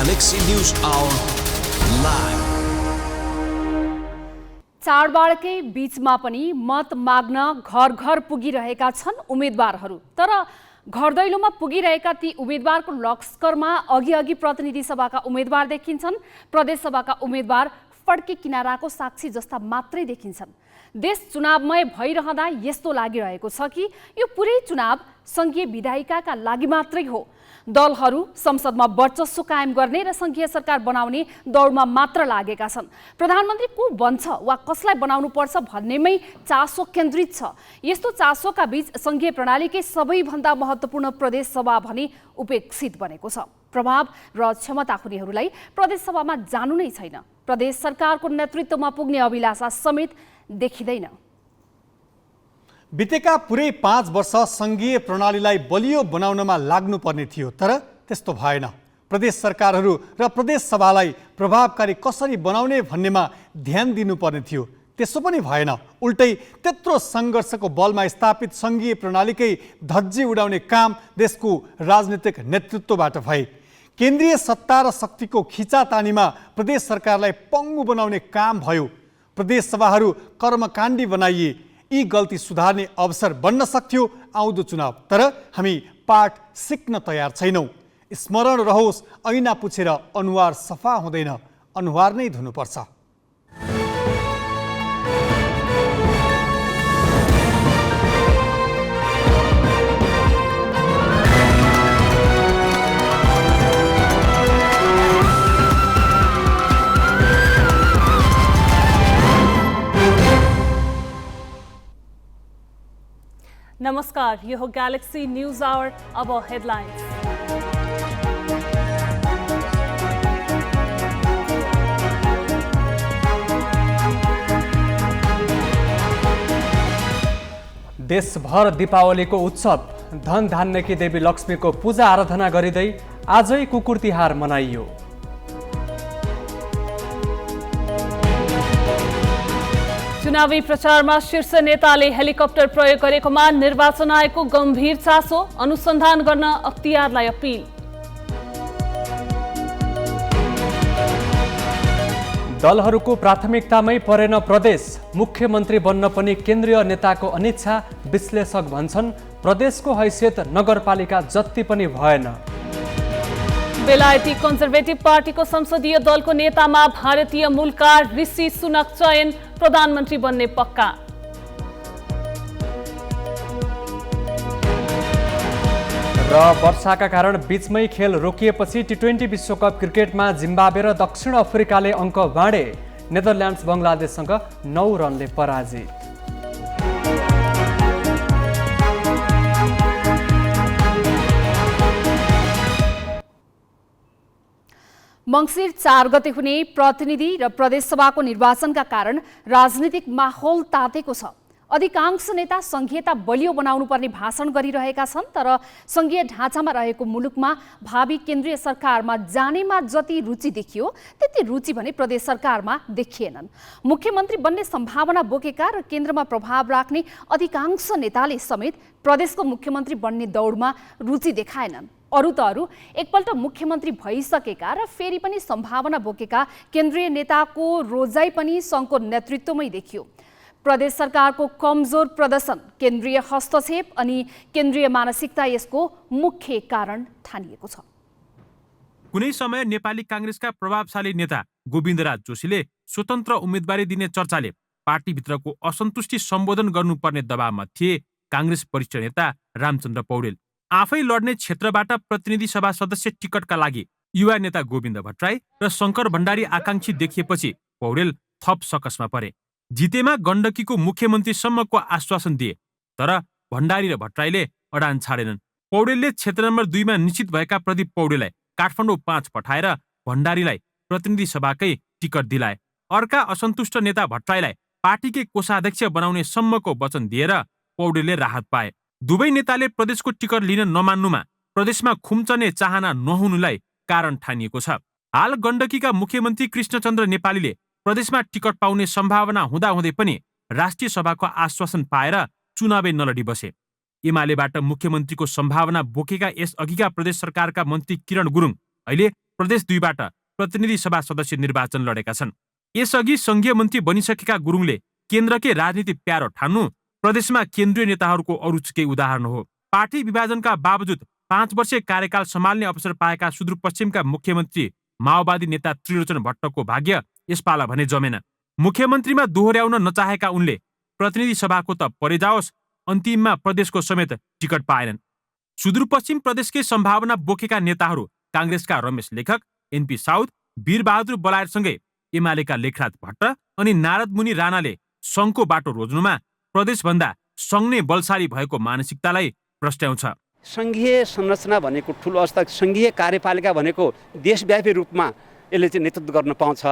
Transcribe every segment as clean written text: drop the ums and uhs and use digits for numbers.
Galaxy News Hour live. चाडबाडकै बीचमा पनि मत माग्न घर घर पुगिरहेका छन् उम्मेदवारहरू। तर घर दैलोमा पुगिरहेका ती उम्मेदवारको लस्करमा अघि प्रतिनिधि सभाका उम्मेदवार देखिन्छन्। प्रदेश सभाका उम्मेदवार फड्के किनाराको साक्षी जस्ता मात्रै देखिन्छन्। देश चुनावमय भइरहँदा यस्तो लागिरहेको छ कि यो पुरै चुनाव संघीय विधायिकाका लागि मात्रै हो। दलहरू संसदमा वर्चस्व कायम गर्ने र संघीय सरकार बनाउने दौडमा मात्र लागेका छन्। प्रधानमन्त्री को बन्छ वा कसलाई बनाउनु पर्छ भन्नेमै चासो केन्द्रित छ। यस्तो चासोका बीच संघीय प्रणालीकै सबैभन्दा महत्त्वपूर्ण प्रदेश सभा भने उपेक्षित बनेको छ। प्रभाव र क्षमता हुनेहरूलाई प्रदेश सभामा जानु नै छैन। प्रदेश सरकारको नेतृत्वमा पुग्ने अभिलाषा समेत देखिँदैन। बितेका पुरै 5 वर्ष संघीय प्रणालीलाई बलियो बनाउनमा लाग्नुपर्ने थियो, तर त्यस्तो भएन। प्रदेश सरकारहरू र प्रदेश सभालाई प्रभावकारी कसरी बनाउने भन्नेमा ध्यान दिनुपर्ने थियो, त्यसो पनि भएन। उल्टै त्यत्रो सङ्घर्षको बलमा स्थापित संघीय प्रणालीकै धज्जी उडाउने काम देशको राजनीतिक नेतृत्वबाट भए। केन्द्रीय सत्ता र शक्तिको खिचातानीमा प्रदेश सरकारलाई पङ्गु बनाउने काम भयो। प्रदेश सभाहरू कर्मकाण्डी बनाइए। यी गल्ती सुधार्ने अवसर बन्न सक्थ्यो आउँदो चुनाव, तर हामी पाठ सिक्न तयार छैनौँ। स्मरण रहोस्, ऐना पुछेर अनुहार सफा हुँदैन, अनुहार नै धुनुपर्छ। नमस्कार, यो हो गैलेक्सी न्यूज आवर। अब हेडलाइन्स। देशभर दीपावलीको उत्सव, धन धान्यकी देवी लक्ष्मीको पूजा आराधना गरिँदै आजै कुकुर तिहार मनाइयो। चुनावी प्रचारमा शीर्ष नेताले हेलिकप्टर प्रयोग गरेकोमा निर्वाचन आयोगको गम्भीर चासो, अनुसन्धान गर्न अख्तियारलाई अपिल। दलहरूको प्राथमिकतामै परेन प्रदेश, मुख्यमन्त्री बन्न पनि केन्द्रीय नेताको अनिच्छा, विश्लेषक भन्छन् प्रदेशको हैसियत नगरपालिका जति पनि भएन। बेलायती कन्जर्भेटिभ पार्टीको संसदीय दलको नेतामा भारतीय मूलका ऋषि सुनक चयन, प्रधानमन्त्री बन्ने पक्का। र वर्षाका कारण बीचमै खेल रोकिएपछि टी20 विश्वकप क्रिकेटमा जिम्बाब्वे र दक्षिण अफ्रिकाले अङ्क बाँडे। नेदरल्यान्ड्स बङ्गलादेशसँग 9 रनले पराजित। मङ्सिर 4 गते हुने प्रतिनिधि र प्रदेश सभाको निर्वाचनका कारण राजनीतिक माहौल तातेको छ। अधिकांश नेता संघीयता बलियो बनाउनु पर्ने भाषण गरिरहेका छन्, तर संघीय ढाँचामा रहेको मुलुकमा भावी केन्द्रीय सरकारमा जानेमा जति रुचि देखियो त्यति रुचि भने प्रदेश सरकारमा देखिएनन्। मुख्यमन्त्री बन्ने सम्भावना बोकेका र केन्द्रमा प्रभाव राख्ने अधिकांश नेताले समेत प्रदेशको मुख्यमन्त्री बन्ने दौडमा रुचि देखाएनन्। अरू त अरू, एकपल्ट मुख्यमन्त्री भइसकेका र फेरि पनि सम्भावना बोकेका केन्द्रीय नेताको रोजाइ पनि सङ्घको नेतृत्वमै देखियो। प्रदेश सरकारको कमजोर प्रदर्शन, केन्द्रीय हस्तक्षेप अनि केन्द्रीय मानसिकता यसको मुख्य कारण ठानिएको छ। कुनै समय नेपाली काङ्ग्रेसका प्रभावशाली नेता गोविन्दराज जोशीले स्वतन्त्र उम्मेदवारी दिने चर्चाले पार्टीभित्रको असन्तुष्टि सम्बोधन गर्नुपर्ने दबावमा थिए। काङ्ग्रेस वरिष्ठ नेता रामचन्द्र पौडेल आफै लड्ने क्षेत्रबाट प्रतिनिधि सभा सदस्य टिकटका लागि युवा नेता गोविन्द भट्टराई र शङ्कर भण्डारी आकाङ्क्षी देखिएपछि पौडेल थप सकसमा परे। जितेमा गण्डकीको मुख्यमन्त्रीसम्मको आश्वासन दिए, तर भण्डारी र भट्टराईले अडान छाडेनन्। पौडेलले क्षेत्र नम्बर 2 मा निश्चित भएका प्रदीप पौडेललाई काठमाडौँ 5 पठाएर भण्डारीलाई प्रतिनिधि सभाकै टिकट दिलाए। अर्का असन्तुष्ट नेता भट्टराईलाई पार्टीकै कोषाध्यक्ष बनाउने सम्मको वचन दिएर पौडेलले राहत पाए। दुवै नेताले प्रदेशको टिकट लिन नमान्नुमा प्रदेशमा खुम्चने चाहना नहुनुलाई कारण ठानिएको छ। हाल गण्डकीका मुख्यमन्त्री कृष्णचन्द्र नेपालीले प्रदेशमा टिकट पाउने सम्भावना हुँदाहुँदै पनि राष्ट्रिय सभाको आश्वासन पाएर चुनावै नलडी बसे। एमालेबाट मुख्यमन्त्रीको सम्भावना बोकेका यस अघिका प्रदेश सरकारका मन्त्री किरण गुरुङ अहिले प्रदेश 2बाट प्रतिनिधि सभा सदस्य निर्वाचन लडेका छन्। यसअघि सङ्घीय मन्त्री बनिसकेका गुरुङले केन्द्रकै राजनीति प्यारो ठान्नु प्रदेशमा केन्द्रीय नेताहरूको अरूचिकै उदाहरण हो। पार्टी विभाजनका बावजुद 5 वर्षीय कार्यकाल सम्हाल्ने अवसर पाएका सुदूरपश्चिमका मुख्यमन्त्री माओवादी नेता त्रिलोचन भट्टको भाग्य यसपाला भने जमेन। मुख्यमन्त्रीमा दोहोर्याउन नचाहेका उनले प्रतिनिधि सभाको त परे जाओस्, अन्तिममा प्रदेशको समेत टिकट पाएनन्। सुदूरपश्चिम प्रदेशकै सम्भावना बोकेका नेताहरू काङ्ग्रेसका रमेश लेखक, एनपी साउद, वीरबहादुर बलायरसँगै एमालेका लेखराज भट्ट अनि नारद मुनि राणाले सङ्घको बाटो रोज्नुमा प्रदेशभन्दा सङ्घ नै बलशाली भएको मानसिकतालाई प्रस्ट्याउँछ। सङ्घीय संरचना भनेको ठुलो अवस्था, सङ्घीय कार्यपालिका भनेको देशव्यापी रूपमा यसले चाहिँ नेतृत्व गर्न पाउँछ।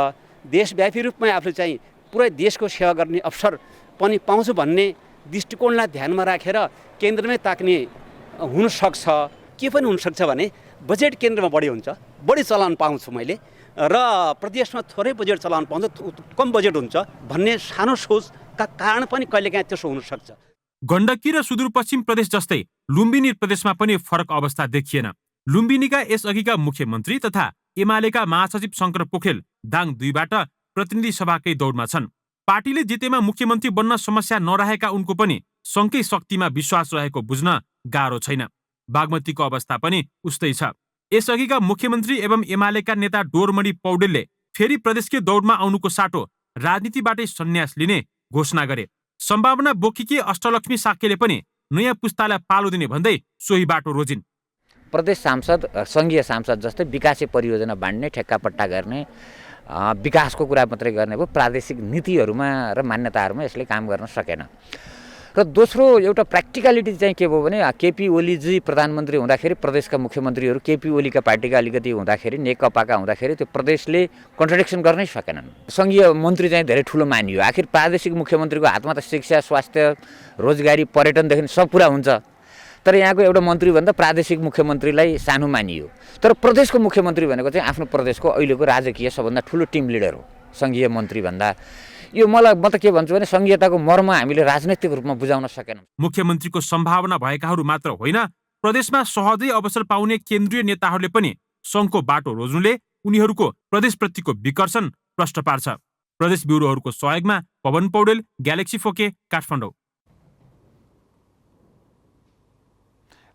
देशव्यापी रूपमा आफूले चाहिँ पुरै देशको सेवा गर्ने अवसर पनि पाउँछु भन्ने दृष्टिकोणलाई ध्यानमा राखेर केन्द्रमै ताक्ने हुनसक्छ। के पनि हुनसक्छ भने बजेट केन्द्रमा बढी हुन्छ, बढी चलान पाउँछु मैले, र प्रदेशमा थोरै बजेट चलान पाउँछ, कम बजेट हुन्छ भन्ने सानो सोचका कारण पनि कहिलेकाहीँ त्यसो हुनसक्छ। गण्डकी र सुदूरपश्चिम प्रदेश जस्तै लुम्बिनी प्रदेशमा पनि फरक अवस्था देखिएन। लुम्बिनीका यसअघिका मुख्यमन्त्री तथा एमालेका महासचिव शङ्कर पोखरेल दाङ 2बाट प्रतिनिधि सभाकै दौडमा छन्। पार्टीले जितेमा मुख्यमन्त्री बन्न समस्या नरहेका उनको पनि सङ्घकै शक्तिमा विश्वास रहेको बुझ्न गाह्रो छैन। बागमतीको अवस्था पनि उस्तै छ। यसअघिका मुख्यमन्त्री एवं एमालेका नेता डोरमणि पौडेलले फेरि प्रदेशकै दौडमा आउनुको साटो राजनीतिबाटै सन्यास लिने घोषणा गरे। सम्भावना बोकेकी अष्टलक्ष्मी साक्यले पनि नयाँ पुस्तालाई पालो दिने भन्दै सोही बाटो रोजिन्। प्रदेश सांसद, सङ्घीय सांसद जस्तै विकासे परियोजना बाँड्ने, ठेक्कापट्टा गर्ने, विकासको कुरा मात्रै गर्ने भयो। प्रादेशिक नीतिहरूमा र मान्यताहरूमा यसले काम गर्न सकेन। र दोस्रो एउटा प्र्याक्टिकलिटी चाहिँ के भयो भने केपी ओलीजी प्रधानमन्त्री हुँदाखेरि प्रदेशका मुख्यमन्त्रीहरू केपी ओलीका पार्टीका अलिकति हुँदाखेरि, नेकपाका हुँदाखेरि त्यो प्रदेशले कन्ट्रडिक्सन गर्नै सकेनन्। सङ्घीय मन्त्री चाहिँ धेरै ठुलो मानियो। आखिर प्रादेशिक मुख्यमन्त्रीको हातमा त शिक्षा, स्वास्थ्य, रोजगारी, पर्यटनदेखि सब कुरा हुन्छ। तर यहाँको एउटा मन्त्रीभन्दा प्रादेशिक मुख्यमन्त्रीलाई सानो मानियो। तर प्रदेशको मुख्यमन्त्री भनेको चाहिँ आफ्नो प्रदेशको अहिलेको राजकीय सबभन्दा ठुलो टिम लिडर हो सङ्घीय मन्त्रीभन्दा। यो म त के भन्छु भने सङ्घीयताको मर्म हामीले राजनैतिक रूपमा बुझाउन सकेनौँ। मुख्यमन्त्रीको सम्भावना भएकाहरू मात्र होइन, प्रदेशमा सहजै अवसर पाउने केन्द्रीय नेताहरूले पनि सङ्घको बाटो रोज्नुले उनीहरूको प्रदेशप्रतिको विकर्षण प्रष्ट पार्छ। प्रदेश ब्युरोहरूको सहयोगमा पवन पौडेल, ग्यालेक्सी फोके, काठमाडौँ।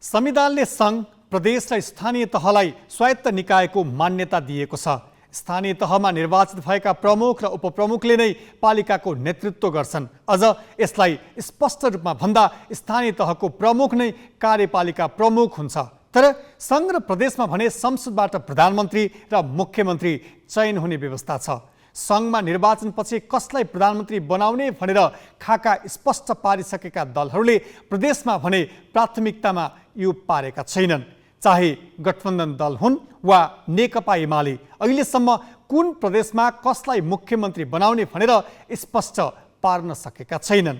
संविधानले सङ्घ, प्रदेश र स्थानीय तहलाई स्वायत्त निकायको मान्यता दिएको छ। स्थानीय तहमा निर्वाचित भएका प्रमुख र उपप्रमुखले नै पालिकाको नेतृत्व गर्छन्। अझ यसलाई स्पष्ट रूपमा भन्दा स्थानीय तहको प्रमुख नै कार्यपालिका प्रमुख हुन्छ। तर सङ्घ र प्रदेशमा भने संसदबाट प्रधानमन्त्री र मुख्यमन्त्री चयन हुने व्यवस्था छ। सङ्घमा निर्वाचनपछि कसलाई प्रधानमन्त्री बनाउने भनेर खाका स्पष्ट पारिसकेका दलहरूले प्रदेशमा भने प्राथमिकतामा यो पारेका छैनन्। चाहे गठबन्धन दल हुन् वा नेकपा एमाले, अहिलेसम्म कुन प्रदेशमा कसलाई मुख्यमन्त्री बनाउने भनेर स्पष्ट पार्न सकेका छैनन्।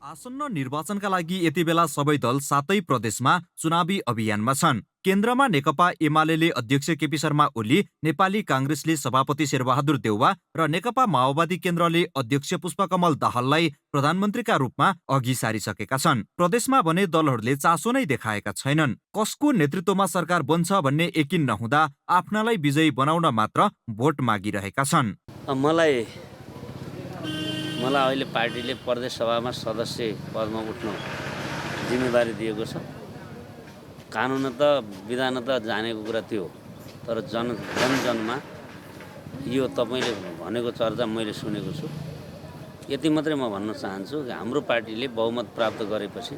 आसन्न निर्वाचनका लागि यति बेला सबै दल 7 प्रदेशमा चुनावी अभियानमा छन्। केन्द्रमा नेकपा एमाले अध्यक्ष केपी शर्मा ओली, नेपाली काङ्ग्रेसले सभापति शेरबहादुर देउवा र नेकपा माओवादी केन्द्रले अध्यक्ष पुष्पकमल दाहाललाई प्रधानमन्त्रीका रूपमा अघि सारिसकेका छन्। प्रदेशमा भने दलहरूले चासो नै देखाएका छैनन्। कसको नेतृत्वमा सरकार बन्छ भन्ने यकिन नहुँदा आफ्नालाई विजयी बनाउन मात्र भोट मागिरहेका छन्। मलाई अहिले पार्टीले प्रदेश सभामा सदस्य पदमा उठ्नु जिम्मेवारी दिएको छ। कानुन त विधान त जानेको कुरा थियो, तर जनजनमा यो तपाईँले भनेको चर्चा मैले सुनेको छु। यति मात्रै म भन्न चाहन्छु कि हाम्रो पार्टीले बहुमत प्राप्त गरेपछि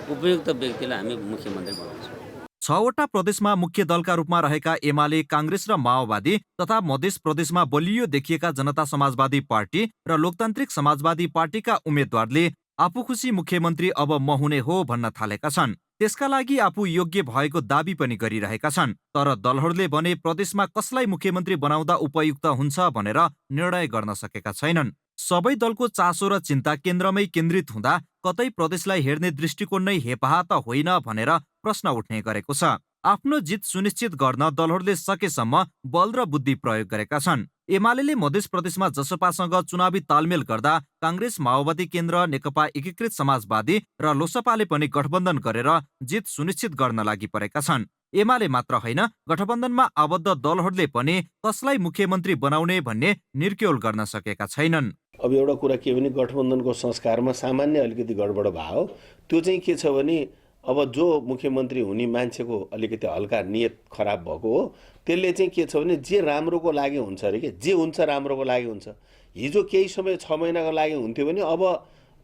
उपयुक्त व्यक्तिलाई हामी मुख्यमन्त्री बनाउँछौँ। 6वटा प्रदेशमा मुख्य दलका रूपमा रहेका एमाले, काङ्ग्रेस र माओवादी तथा मध्य प्रदेशमा बलियो देखिएका जनता समाजवादी पार्टी र लोकतान्त्रिक समाजवादी पार्टीका उम्मेद्वारले आफू खुसी मुख्यमन्त्री अब म हुने हो भन्न थालेका छन्। त्यसका लागि आफू योग्य भएको दाबी पनि गरिरहेका छन्। तर दलहरूले भने प्रदेशमा कसलाई मुख्यमन्त्री बनाउँदा उपयुक्त हुन्छ भनेर निर्णय गर्न सकेका छैनन्। सबै दलको चासो र चिन्ता केन्द्रमै केन्द्रित हुँदा कतै प्रदेशलाई हेर्ने दृष्टिकोण नै हेपाहा त होइन भनेर प्रश्न उठ्ने गरेको छ। आफ्नो जित सुनिश्चित गर्न दलहरूले सकेसम्म बल र बुद्धि प्रयोग गरेका छन्। एमाले मध्य प्रदेशमा जसपासँग चुनावी तालमेल गर्दा काङ्ग्रेस, माओवादी केन्द्र, नेकपा एकीकृत समाजवादी र लोसपाले पनि गठबन्धन गरेर जित सुनिश्चित गर्न लागि परेका छन्। एमाले मात्र होइन गठबन्धनमा आबद्ध दलहरूले पनि कसलाई मुख्यमन्त्री बनाउने भन्ने निर्क्योल गर्न सकेका छैनन्। अब एउटा कुरा के भने गठबन्धनको संस्कारमा सामान्य अलिकति गडबड भयो। त्यो चाहिँ के छ भने अब जो मुख्यमन्त्री हुने मान्छेको अलिकति हल्का नियत खराब भएको हो। त्यसले चाहिँ के छ भने जे राम्रोको लागि हुन्छ अरे के, जे हुन्छ राम्रोको लागि हुन्छ। हिजो केही समय 6 महिनाको लागि हुन्थ्यो भने अब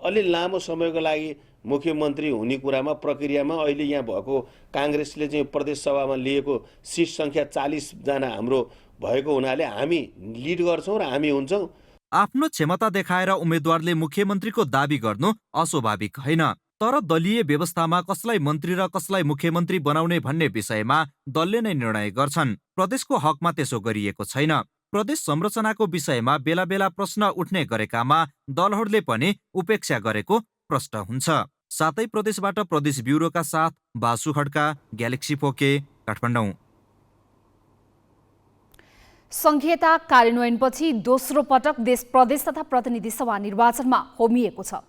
अलि लामो समयको लागि मुख्यमन्त्री हुने कुरामा प्रक्रियामा अहिले यहाँ भएको काङ्ग्रेसले चाहिँ प्रदेश सभामा लिएको सिट सङ्ख्या 40 जना हाम्रो भएको हुनाले हामी लिड गर्छौँ र हामी हुन्छौँ। आफ्नो क्षमता देखाएर उम्मेद्वारले मुख्यमन्त्रीको दाबी गर्नु अस्वाभाविक होइन, तर दलीय व्यवस्थामा कसलाई मन्त्री र कसलाई मुख्यमन्त्री बनाउने भन्ने विषयमा दलले नै निर्णय गर्छन्। प्रदेशको हकमा त्यसो गरिएको छैन। प्रदेश संरचनाको विषयमा बेला बेला प्रश्न उठ्ने गरेकामा दलहरूले पनि उपेक्षा गरेको प्रश्न हुन्छ। साथै प्रदेशबाट प्रदेश ब्युरोका साथ बासु खड्का, ग्यालेक्सी फोके, काठमाडौँ। संघीयता कार्यान्वयनपछि दोस्रो पटक देश प्रदेश तथा प्रतिनिधि सभा निर्वाचनमा होमिएको छ।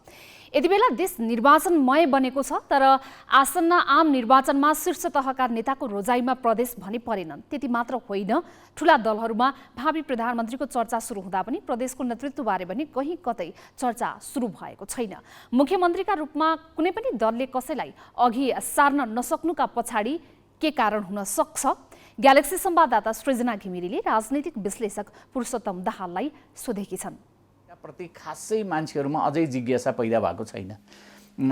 यति बेला देश निर्वाचनमय बनेको छ, तर आसन्न आम निर्वाचनमा शीर्ष तहका नेताको रोजाइमा प्रदेश भने परेनन्। त्यति मात्र होइन, ठूला दलहरूमा भावी प्रधानमन्त्रीको चर्चा सुरु हुँदा पनि प्रदेशको नेतृत्वबारे पनि कहीँ कतै चर्चा सुरु भएको छैन। मुख्यमन्त्रीका रूपमा कुनै पनि दलले कसैलाई अघि सार्न नसक्नुका पछाडि के कारण हुन सक्छ? ग्यालेक्सी संवाददाता सृजना घिमिरेले राजनैतिक विश्लेषक पुरुषोत्तम दाहाललाई सोधेकी छन्। प्रति खासै मान्छेहरूमा अझै जिज्ञासा पैदा भएको छैन।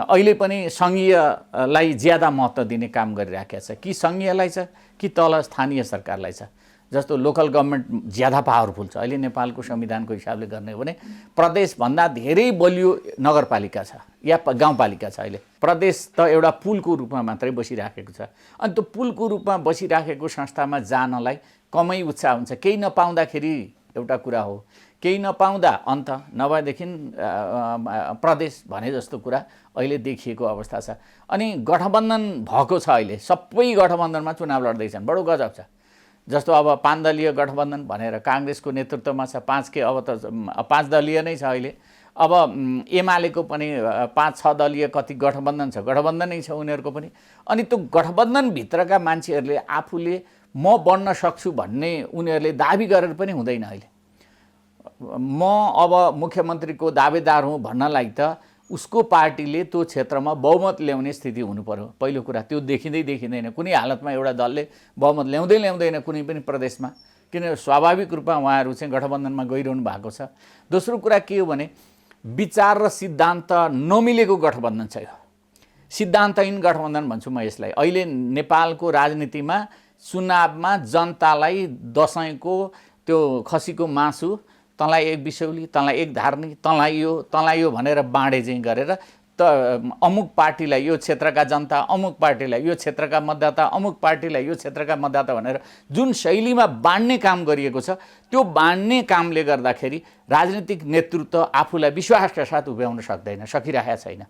अहिले पनि सङ्घीयलाई ज्यादा महत्त्व दिने काम गरिराखेको छ कि सङ्घीयलाई छ कि तल स्थानीय सरकारलाई छ। जस्तो लोकल गभर्मेन्ट ज्यादा पावरफुल छ। अहिले नेपालको संविधानको हिसाबले गर्ने हो भने प्रदेशभन्दा धेरै बलियो नगरपालिका छ या गाउँपालिका छ। अहिले प्रदेश त एउटा पुलको रूपमा मात्रै बसिराखेको छ। अनि त्यो पुलको रूपमा बसिराखेको संस्थामा जानलाई कमै उत्साह हुन्छ। केही नपाउँदाखेरि एउटा कुरा हो, केही नपाउँदा अन्त, नभएदेखि प्रदेश भने जस्तो कुरा अहिले देखिएको अवस्था छ। अनि गठबन्धन भएको छ। अहिले सबै गठबन्धनमा चुनाव लड्दैछन्। बडो गजब छ। जस्तो अब 5 दलीय गठबन्धन भनेर काङ्ग्रेसको नेतृत्वमा छ। 5 दलीय नै छ अहिले। अब एमालेको पनि 5-6 दलीय कति गठबन्धन छ, गठबन्धनै छ उनीहरूको पनि। अनि त्यो गठबन्धनभित्रका मान्छेहरूले आफूले म बन्न सक्छु भन्ने उनीहरूले दाबी गरेर पनि हुँदैन। अहिले म अब मुख्यमन्त्रीको दावेदार हुँ भन्नलाई त उसको पार्टीले त्यो क्षेत्रमा बहुमत ल्याउने स्थिति हुनु पर्यो। पहिलो कुरा त्यो देखिँदैन। कुनै हालतमा एउटा दलले बहुमत ल्याउँदैन कुनै पनि प्रदेशमा, किन स्वाभाविक रूपमा उहाँहरू चाहिँ गठबन्धनमा गइरहनु भएको छ। दोस्रो कुरा के हो भने विचार र सिद्धान्त नमिलेको गठबन्धन छ। यो सिद्धान्तहीन गठबन्धन भन्छु म यसलाई। अहिले नेपालको राजनीतिमा चुनावमा जनतालाई दसैँको त्यो खसीको मासु, तँलाई एक बिसौली, तँलाई एक धार्नी, तँलाई यो भनेर बाँडे चाहिँ गरेर त अमुक पार्टीलाई यो क्षेत्रका जनता, अमुक पार्टीलाई यो क्षेत्रका मतदाता, अमुक पार्टीलाई यो क्षेत्रका मतदाता भनेर जुन शैलीमा बाँड्ने काम गरिएको छ, त्यो बाँड्ने कामले गर्दाखेरि राजनीतिक नेतृत्व आफूलाई विश्वासका साथ उभ्याउन सकिरहेको छैन।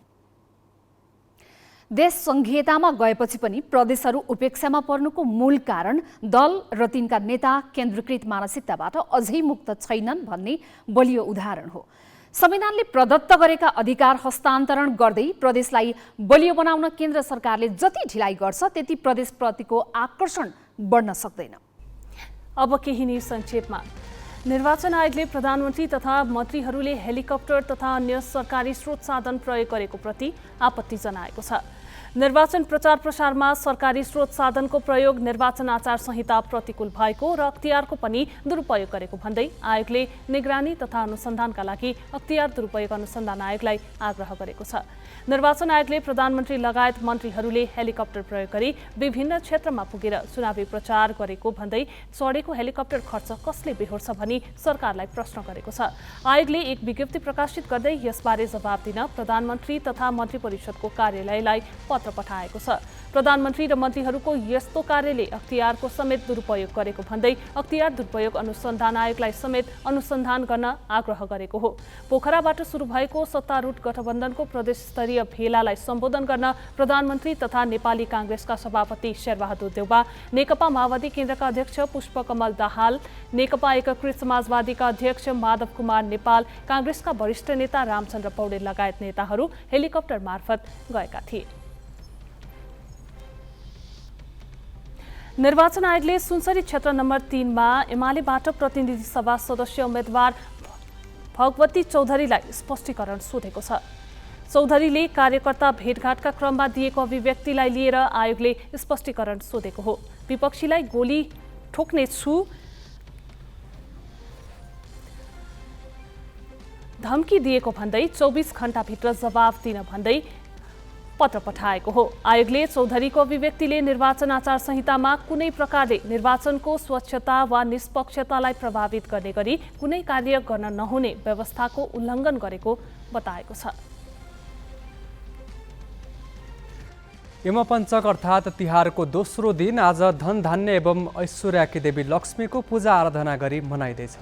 देश संघीयतामा गएपछि पनि प्रदेशहरू उपेक्षामा पर्नुको मूल कारण दल र तिनका नेता केन्द्रीकृत मानसिकताबाट अझै मुक्त छैनन् भन्ने बलियो उदाहरण हो। संविधानले प्रदत्त गरेका अधिकार हस्तान्तरण गर्दै प्रदेशलाई बलियो बनाउन केन्द्र सरकारले जति ढिलाइ गर्छ त्यति प्रदेशप्रतिको आकर्षण बढ्न सक्दैन। अब केही न्युज संक्षेपमा। निर्वाचन आयोगले प्रधानमन्त्री तथा मन्त्रीहरूले हेलिकप्टर तथा अन्य सरकारी स्रोत साधन प्रयोग गरेको प्रति आपत्ति जनाएको छ। निर्वाचन प्रचार प्रसारमा सरकारी स्रोत साधनको प्रयोग निर्वाचन आचार संहिता प्रतिकूल भएको र अख्तियारको पनि दुरुपयोग गरेको भन्दै आयोगले निगरानी तथा अनुसन्धानका लागि अख्तियार दुरुपयोग अनुसन्धान आयोगलाई आग्रह गरेको छ। निर्वाचन आयोगले प्रधानमन्त्री लगायत मन्त्रीहरूले हेलिकप्टर प्रयोग गरी विभिन्न क्षेत्रमा पुगेर चुनावी प्रचार गरेको भन्दै चढेको हेलिकप्टर खर्च कसले बेहोर्छ भनी सरकारलाई प्रश्न गरेको छ। आयोगले एक विज्ञप्ति प्रकाशित गर्दै यसबारे जवाब दिन प्रधानमन्त्री तथा मन्त्री परिषदको कार्यालयलाई पत्र पठाएको छ। प्रधानमन्त्री र मन्त्रीहरूको यस्तो कार्यले अख्तियारको समेत दुरुपयोग गरेको भन्दै अख्तियार दुरुपयोग अनुसन्धान आयोगलाई समेत अनुसन्धान गर्न आग्रह गरेको हो। पोखराबाट सुरु भएको सत्तारूढ गठबन्धनको प्रदेश स्तरीय भेलालाई सम्बोधन गर्न प्रधानमन्त्री तथा नेपाली काङ्ग्रेसका सभापति शेरबहादुर देउवा, नेकपा माओवादी केन्द्रका अध्यक्ष पुष्पकमल दाहाल, नेकपा एकीकृत समाजवादीका अध्यक्ष माधव कुमार नेपाल, काङ्ग्रेसका वरिष्ठ नेता रामचन्द्र पौडेल लगायत नेताहरू हेलिकप्टर मार्फत गएका थिए। निर्वाचन आयोगले सुनसरी क्षेत्र नम्बर 3 मा एमालेबाट प्रतिनिधि सभा सदस्य उम्मेद्वार भगवती चौधरीलाई स्पष्टीकरण सोधेको छ। चौधरीले कार्यकर्ता भेटघाटका क्रममा दिएको अभिव्यक्तिलाई लिएर आयोगले स्पष्टीकरण सोधेको हो। विपक्षीलाई गोली ठोक्ने छु धम्की दिएको भन्दै 24 घण्टाभित्र जवाब दिन भन्दै पत्र पठाएको हो। आयोगले चौधरीको अभिव्यक्तिले निर्वाचन आचार संहितामा कुनै प्रकारले निर्वाचनको स्वच्छता वा निष्पक्षतालाई प्रभावित गर्ने गरी कुनै कार्य गर्न नहुने व्यवस्थाको उल्लङ्घन गरेको बताएको छ। यमपञ्चक अर्थात् तिहारको दोस्रो दिन आज धन धान्य एवं ऐश्वर्याकी देवी लक्ष्मीको पूजा आराधना गरी मनाइँदैछ।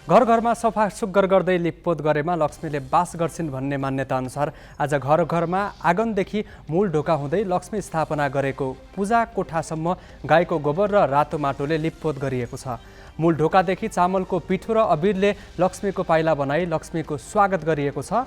घर घरमा सफा सुग्घर गर्दै लिपपोत गरेमा लक्ष्मीले बास गर्छिन् भन्ने मान्यता अनुसार आज घर घरमा आँगनदेखि मूल ढोका हुँदै लक्ष्मी स्थापना गरेको पूजा कोठासम्म गाईको गोबर र रातो माटोले लिपपोत गरिएको छ। मूल ढोकादेखि चामलको पिठो र अबिरले लक्ष्मीको पाइला बनाई लक्ष्मीको स्वागत गरिएको छ।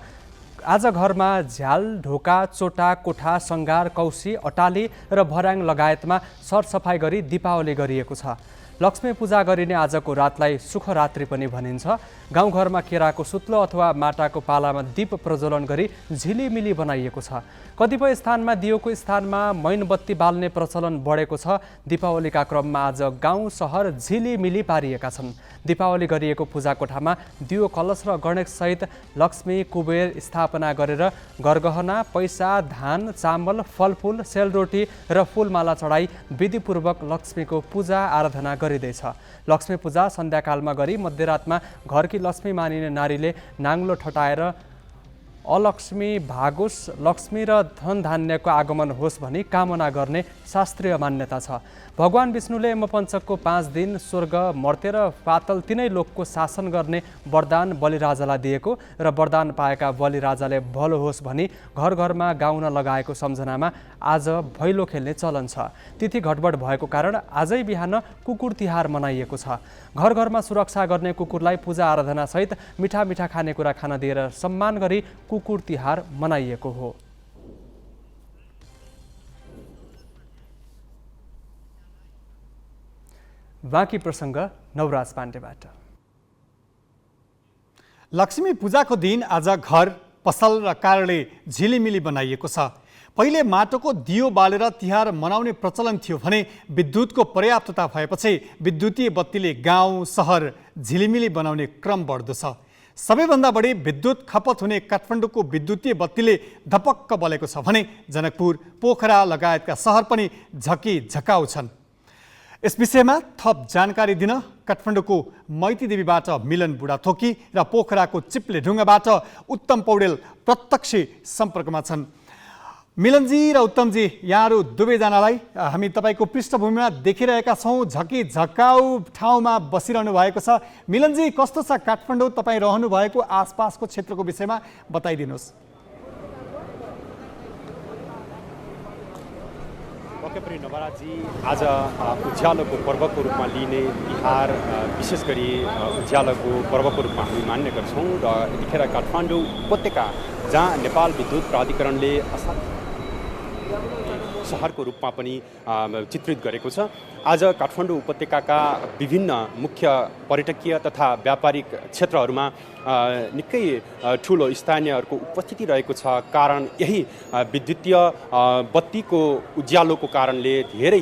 आज घरमा झ्याल, ढोका, चोटा, कोठा, सङ्घार, कौसी, अटाली र भर्याङ लगायतमा सरसफाइ गरी दीपावली गरिएको छ। लक्ष्मी पूजा गरिने आजको रातलाई सुखरात्रि पनि भनिन्छ। गाउँघरमा केराको सुत्लो अथवा माटाको पालामा दीप प्रज्वलन गरी झिलिमिली बनाइएको छ। कतिपय स्थानमा दियोको स्थानमा मैनबत्ती बाल्ने प्रचलन बढेको छ। दीपावलीका क्रममा आज गाउँ सहर झिलिमिली पारिएका छन्। दीपावली गरिएको पूजा कोठामा दियो, कलश र गणेशसहित लक्ष्मी कुबेर स्थापना गरेर गरगहना, पैसा, धान, चामल, फलफुल, सेलरोटी र फुलमाला चढाई विधिपूर्वक लक्ष्मीको पूजा आराधना गरिँदैछ। लक्ष्मी पूजा सन्ध्याकालमा गरी मध्यरातमा घरकी लक्ष्मी मानिने नारीले नाङ्लो ठटाएर अलक्ष्मी भागोस्, लक्ष्मी र धन धान्यको आगमन होस् भनी कामना गर्ने शास्त्रीय मान्यता छ। भगवान विष्णुले यमपञ्चकको 5 दिन स्वर्ग, मर्त्य र पातल तिनै लोकको शासन गर्ने वरदान बलिराजालाई दिएको र वरदान पाएका बलिराजाले भलो होस् भनी घर घरमा गाउन लगाएको सम्झनामा आज भैलो खेल्ने चलन छ। तिथि घटबड भएको कारण आजै बिहान कुकुर तिहार मनाइएको छ। घर घरमा सुरक्षा गर्ने कुकुरलाई पूजा आराधना सहित मिठा मिठा खानेकुरा खान दिएर सम्मान गरी कुकुर तिहार मनाइएको हो। बाँकी प्रसङ्ग नवराज पाण्डेबाट। लक्ष्मी पूजाको दिन आज घर, पसल र कार्यालय झिलिमिली बनाइएको छ। पहिले माटोको दियो बालेर तिहार मनाउने प्रचलन थियो भने विद्युतको पर्याप्तता भएपछि विद्युतीय बत्तीले गाउँ सहर झिलिमिली बनाउने क्रम बढ्दो छ। सबैभन्दा बढी विद्युत खपत हुने काठमाडौँको विद्युतीय बत्तीले धपक्क बलेको छ भने जनकपुर, पोखरा लगायतका सहर पनि झकिझकाउ छन्। यस विषयमा थप जानकारी दिन काठमाडौँको मैतीदेवीबाट मिलन बुढाथोकी र पोखराको चिप्ले ढुङ्गाबाट उत्तम पौडेल प्रत्यक्ष सम्पर्कमा छन्। मिलनजी र उत्तमजी, यहाँहरू दुवैजनालाई हामी तपाईँको पृष्ठभूमिमा देखिरहेका छौँ। झकिझकाउ ठाउँमा बसिरहनु भएको छ। मिलनजी, कस्तो छ काठमाडौँ, तपाईँ रहनु भएको आसपासको क्षेत्रको विषयमा बताइदिनुहोस्। पक्कै पनि नवराजी, आज उज्यालोको पर्वको रूपमा लिने तिहार विशेष गरी उज्यालोको पर्वको रूपमा हामी मान्ने गर्छौँ र यतिखेर काठमाडौँ उपत्यका जहाँ नेपाल विद्युत प्राधिकरणले सहरको रूपमा पनि चित्रित गरेको छ, आज काठमाडौँ उपत्यकाका विभिन्न मुख्य पर्यटकीय तथा व्यापारिक क्षेत्रहरूमा निकै ठुलो स्थानीयहरूको उपस्थिति रहेको छ। कारण यही विद्युतीय बत्तीको उज्यालोको कारणले धेरै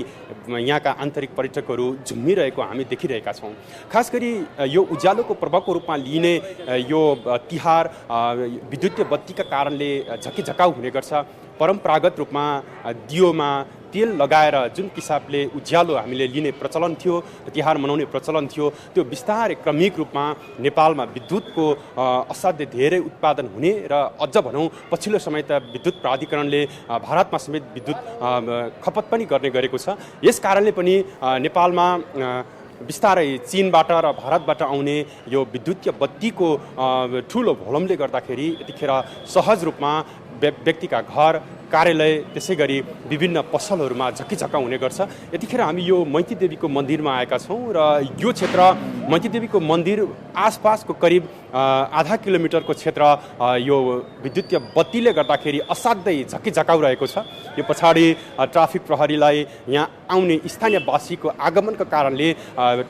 यहाँका आन्तरिक पर्यटकहरू झुम्मिरहेको हामी देखिरहेका छौँ। खास गरी यो उज्यालोको पर्वको रूपमा लिने यो तिहार विद्युतीय बत्तीका कारणले झकिझकाउ हुने गर्छ। परम्परागत रूपमा दियोमा तेल लगाएर जुन किसिमले उज्यालो हामीले लिने प्रचलन थियो, तिहार मनाउने प्रचलन थियो, त्यो बिस्तारै क्रमिक रूपमा नेपालमा विद्युतको असाध्य धेरै उत्पादन हुने र अझ भनौँ पछिल्लो समय त विद्युत प्राधिकरणले भारतमा समेत विद्युत खपत पनि गर्ने गरेको छ। यस कारणले पनि नेपालमा बिस्तारै चीनबाट र भारतबाट आउने यो विद्युतीय बत्तीको ठुलो भोलमले गर्दाखेरि यतिखेर सहज रूपमा व्यक्तिका घर, कार्यालय त्यसै गरी विभिन्न पसलहरूमा झकिझक्का हुने गर्छ। यतिखेर हामी यो मैती देवीको मन्दिरमा आएका छौँ र यो क्षेत्र मैती देवीको मन्दिर आसपासको करिब आधा किलोमिटरको क्षेत्र यो विद्युतीय बत्तीले गर्दाखेरि असाध्यै झकिझकाउ रहेको छ। यो पछाडि ट्राफिक प्रहरीलाई यहाँ आउने स्थानीयवासीको आगमनका कारणले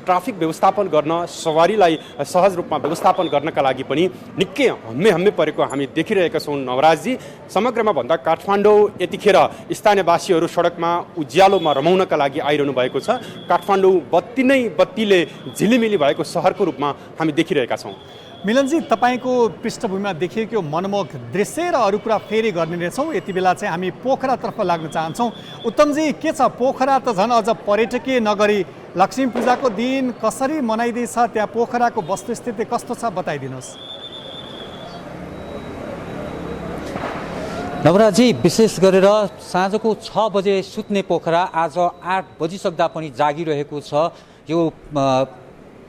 ट्राफिक व्यवस्थापन गर्न, सवारीलाई सहज रूपमा व्यवस्थापन गर्नका लागि पनि निकै हम्मे परेको हामी देखिरहेका छौँ। नवराजजी, समग्रमा भन्दा काठमाडौँ यतिखेर स्थानीयवासीहरू सडकमा उज्यालोमा रमाउनका लागि आइरहनु भएको छ। काठमाडौँ बत्तीले झिलिमिली भएको सहरको रूपमा हामी देखिरहेका छौँ। मिलनजी, तपाईँको पृष्ठभूमिमा देखिएको मनमोहक दृश्य र अरू कुरा फेरि गर्ने रहेछौँ। यति बेला चाहिँ हामी पोखरातर्फ लाग्न चाहन्छौँ। उत्तमजी, के छ पोखरा त झन् अझ पर्यटकीय नगरी, लक्ष्मी पूजाको दिन कसरी मनाइँदैछ? त्यहाँ पोखराको वस्तुस्थिति कस्तो छ बताइदिनुहोस्। नवराजी, विशेष गरेर साँझको 6 बजे सुत्ने पोखरा आज 8 बजिसक्दा पनि जागिरहेको छ। यो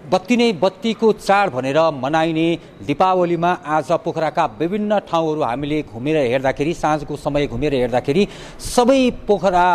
बत्ती नै बत्तीको चाड भनेर मनाइने दीपावलीमा आज पोखराका विभिन्न ठाउँहरू हामीले घुमेर हेर्दाखेरि, साँझको समय घुमेर हेर्दाखेरि सबै पोखरा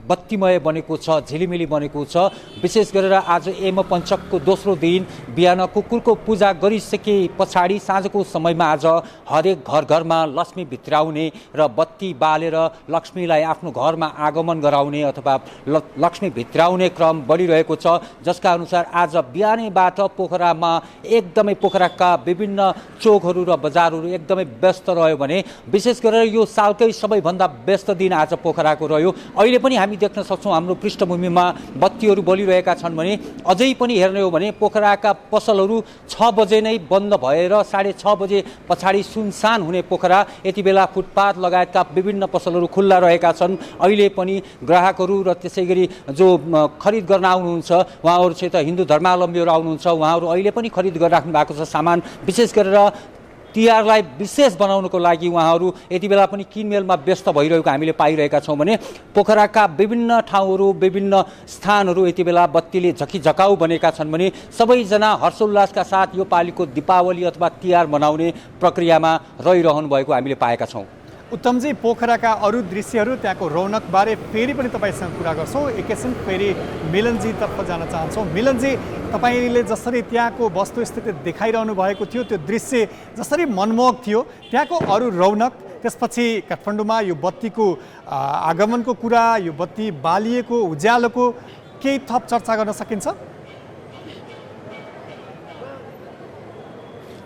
बत्तीमय बनेको छ, झिलिमिली बनेको छ। विशेष गरेर आज यमपञ्चकको दोस्रो दिन बिहान कुकुरको पूजा गरिसके पछाडि साँझको समयमा आज हरेक घरमा लक्ष्मी भित्राउने र बत्ती बालेर लक्ष्मीलाई आफ्नो घरमा आगमन गराउने अथवा लक्ष्मी भित्राउने क्रम बढिरहेको छ। जसका अनुसार आज बिहानै बाट पोखरामा एकदमै पोखराका विभिन्न चोकहरू र बजारहरू एकदमै व्यस्त रह्यो भने विशेष गरेर यो सालकै सबैभन्दा व्यस्त दिन आज पोखराको रह्यो। अहिले पनि हामी देख्न सक्छौँ हाम्रो पृष्ठभूमिमा बत्तीहरू बलिरहेका छन् भने अझै पनि हेर्ने हो भने पोखराका पसलहरू 6 बजे नै बन्द भएर 6:30 बजे पछाडि सुनसान हुने पोखरा यति बेला फुटपाथ लगायतका विभिन्न पसलहरू खुल्ला रहेका छन्। अहिले पनि ग्राहकहरू र त्यसै गरी जो खरिद गर्न आउनुहुन्छ उहाँहरू चाहिँ त हिन्दू धर्मावलम्बीहरू आउनुहुन्छ, उहाँहरू अहिले पनि खरिद गरिराख्नु भएको छ सामान। विशेष गरेर तिहारलाई विशेष बनाउनको लागि उहाँहरू यति बेला पनि किनमेलमा व्यस्त भइरहेको हामीले पाइरहेका छौँ भने पोखराका विभिन्न ठाउँहरू, विभिन्न स्थानहरू यति बेला बत्तीले झकिझकाउ बनेका छन् भने सबैजना हर्षोल्लासका साथ यो पालिको दीपावली अथवा तिहार मनाउने प्रक्रियामा रहिरहनु भएको हामीले पाएका छौँ। उत्तमजी, पोखराका अरू दृश्यहरू, त्यहाँको रौनकबारे फेरि पनि तपाईँसँग कुरा गर्छौँ। एकैछिन फेरि मिलनजीतर्फ जान चाहन्छौँ। मिलनजी, तपाईँले जसरी त्यहाँको वस्तुस्थिति देखाइरहनु भएको थियो, त्यो दृश्य जसरी मनमोहक थियो, त्यहाँको अरू रौनक, त्यसपछि काठमाडौँमा यो बत्तीको आगमनको कुरा, यो बत्ती बालिएको उज्यालोको केही थप चर्चा गर्न सकिन्छ?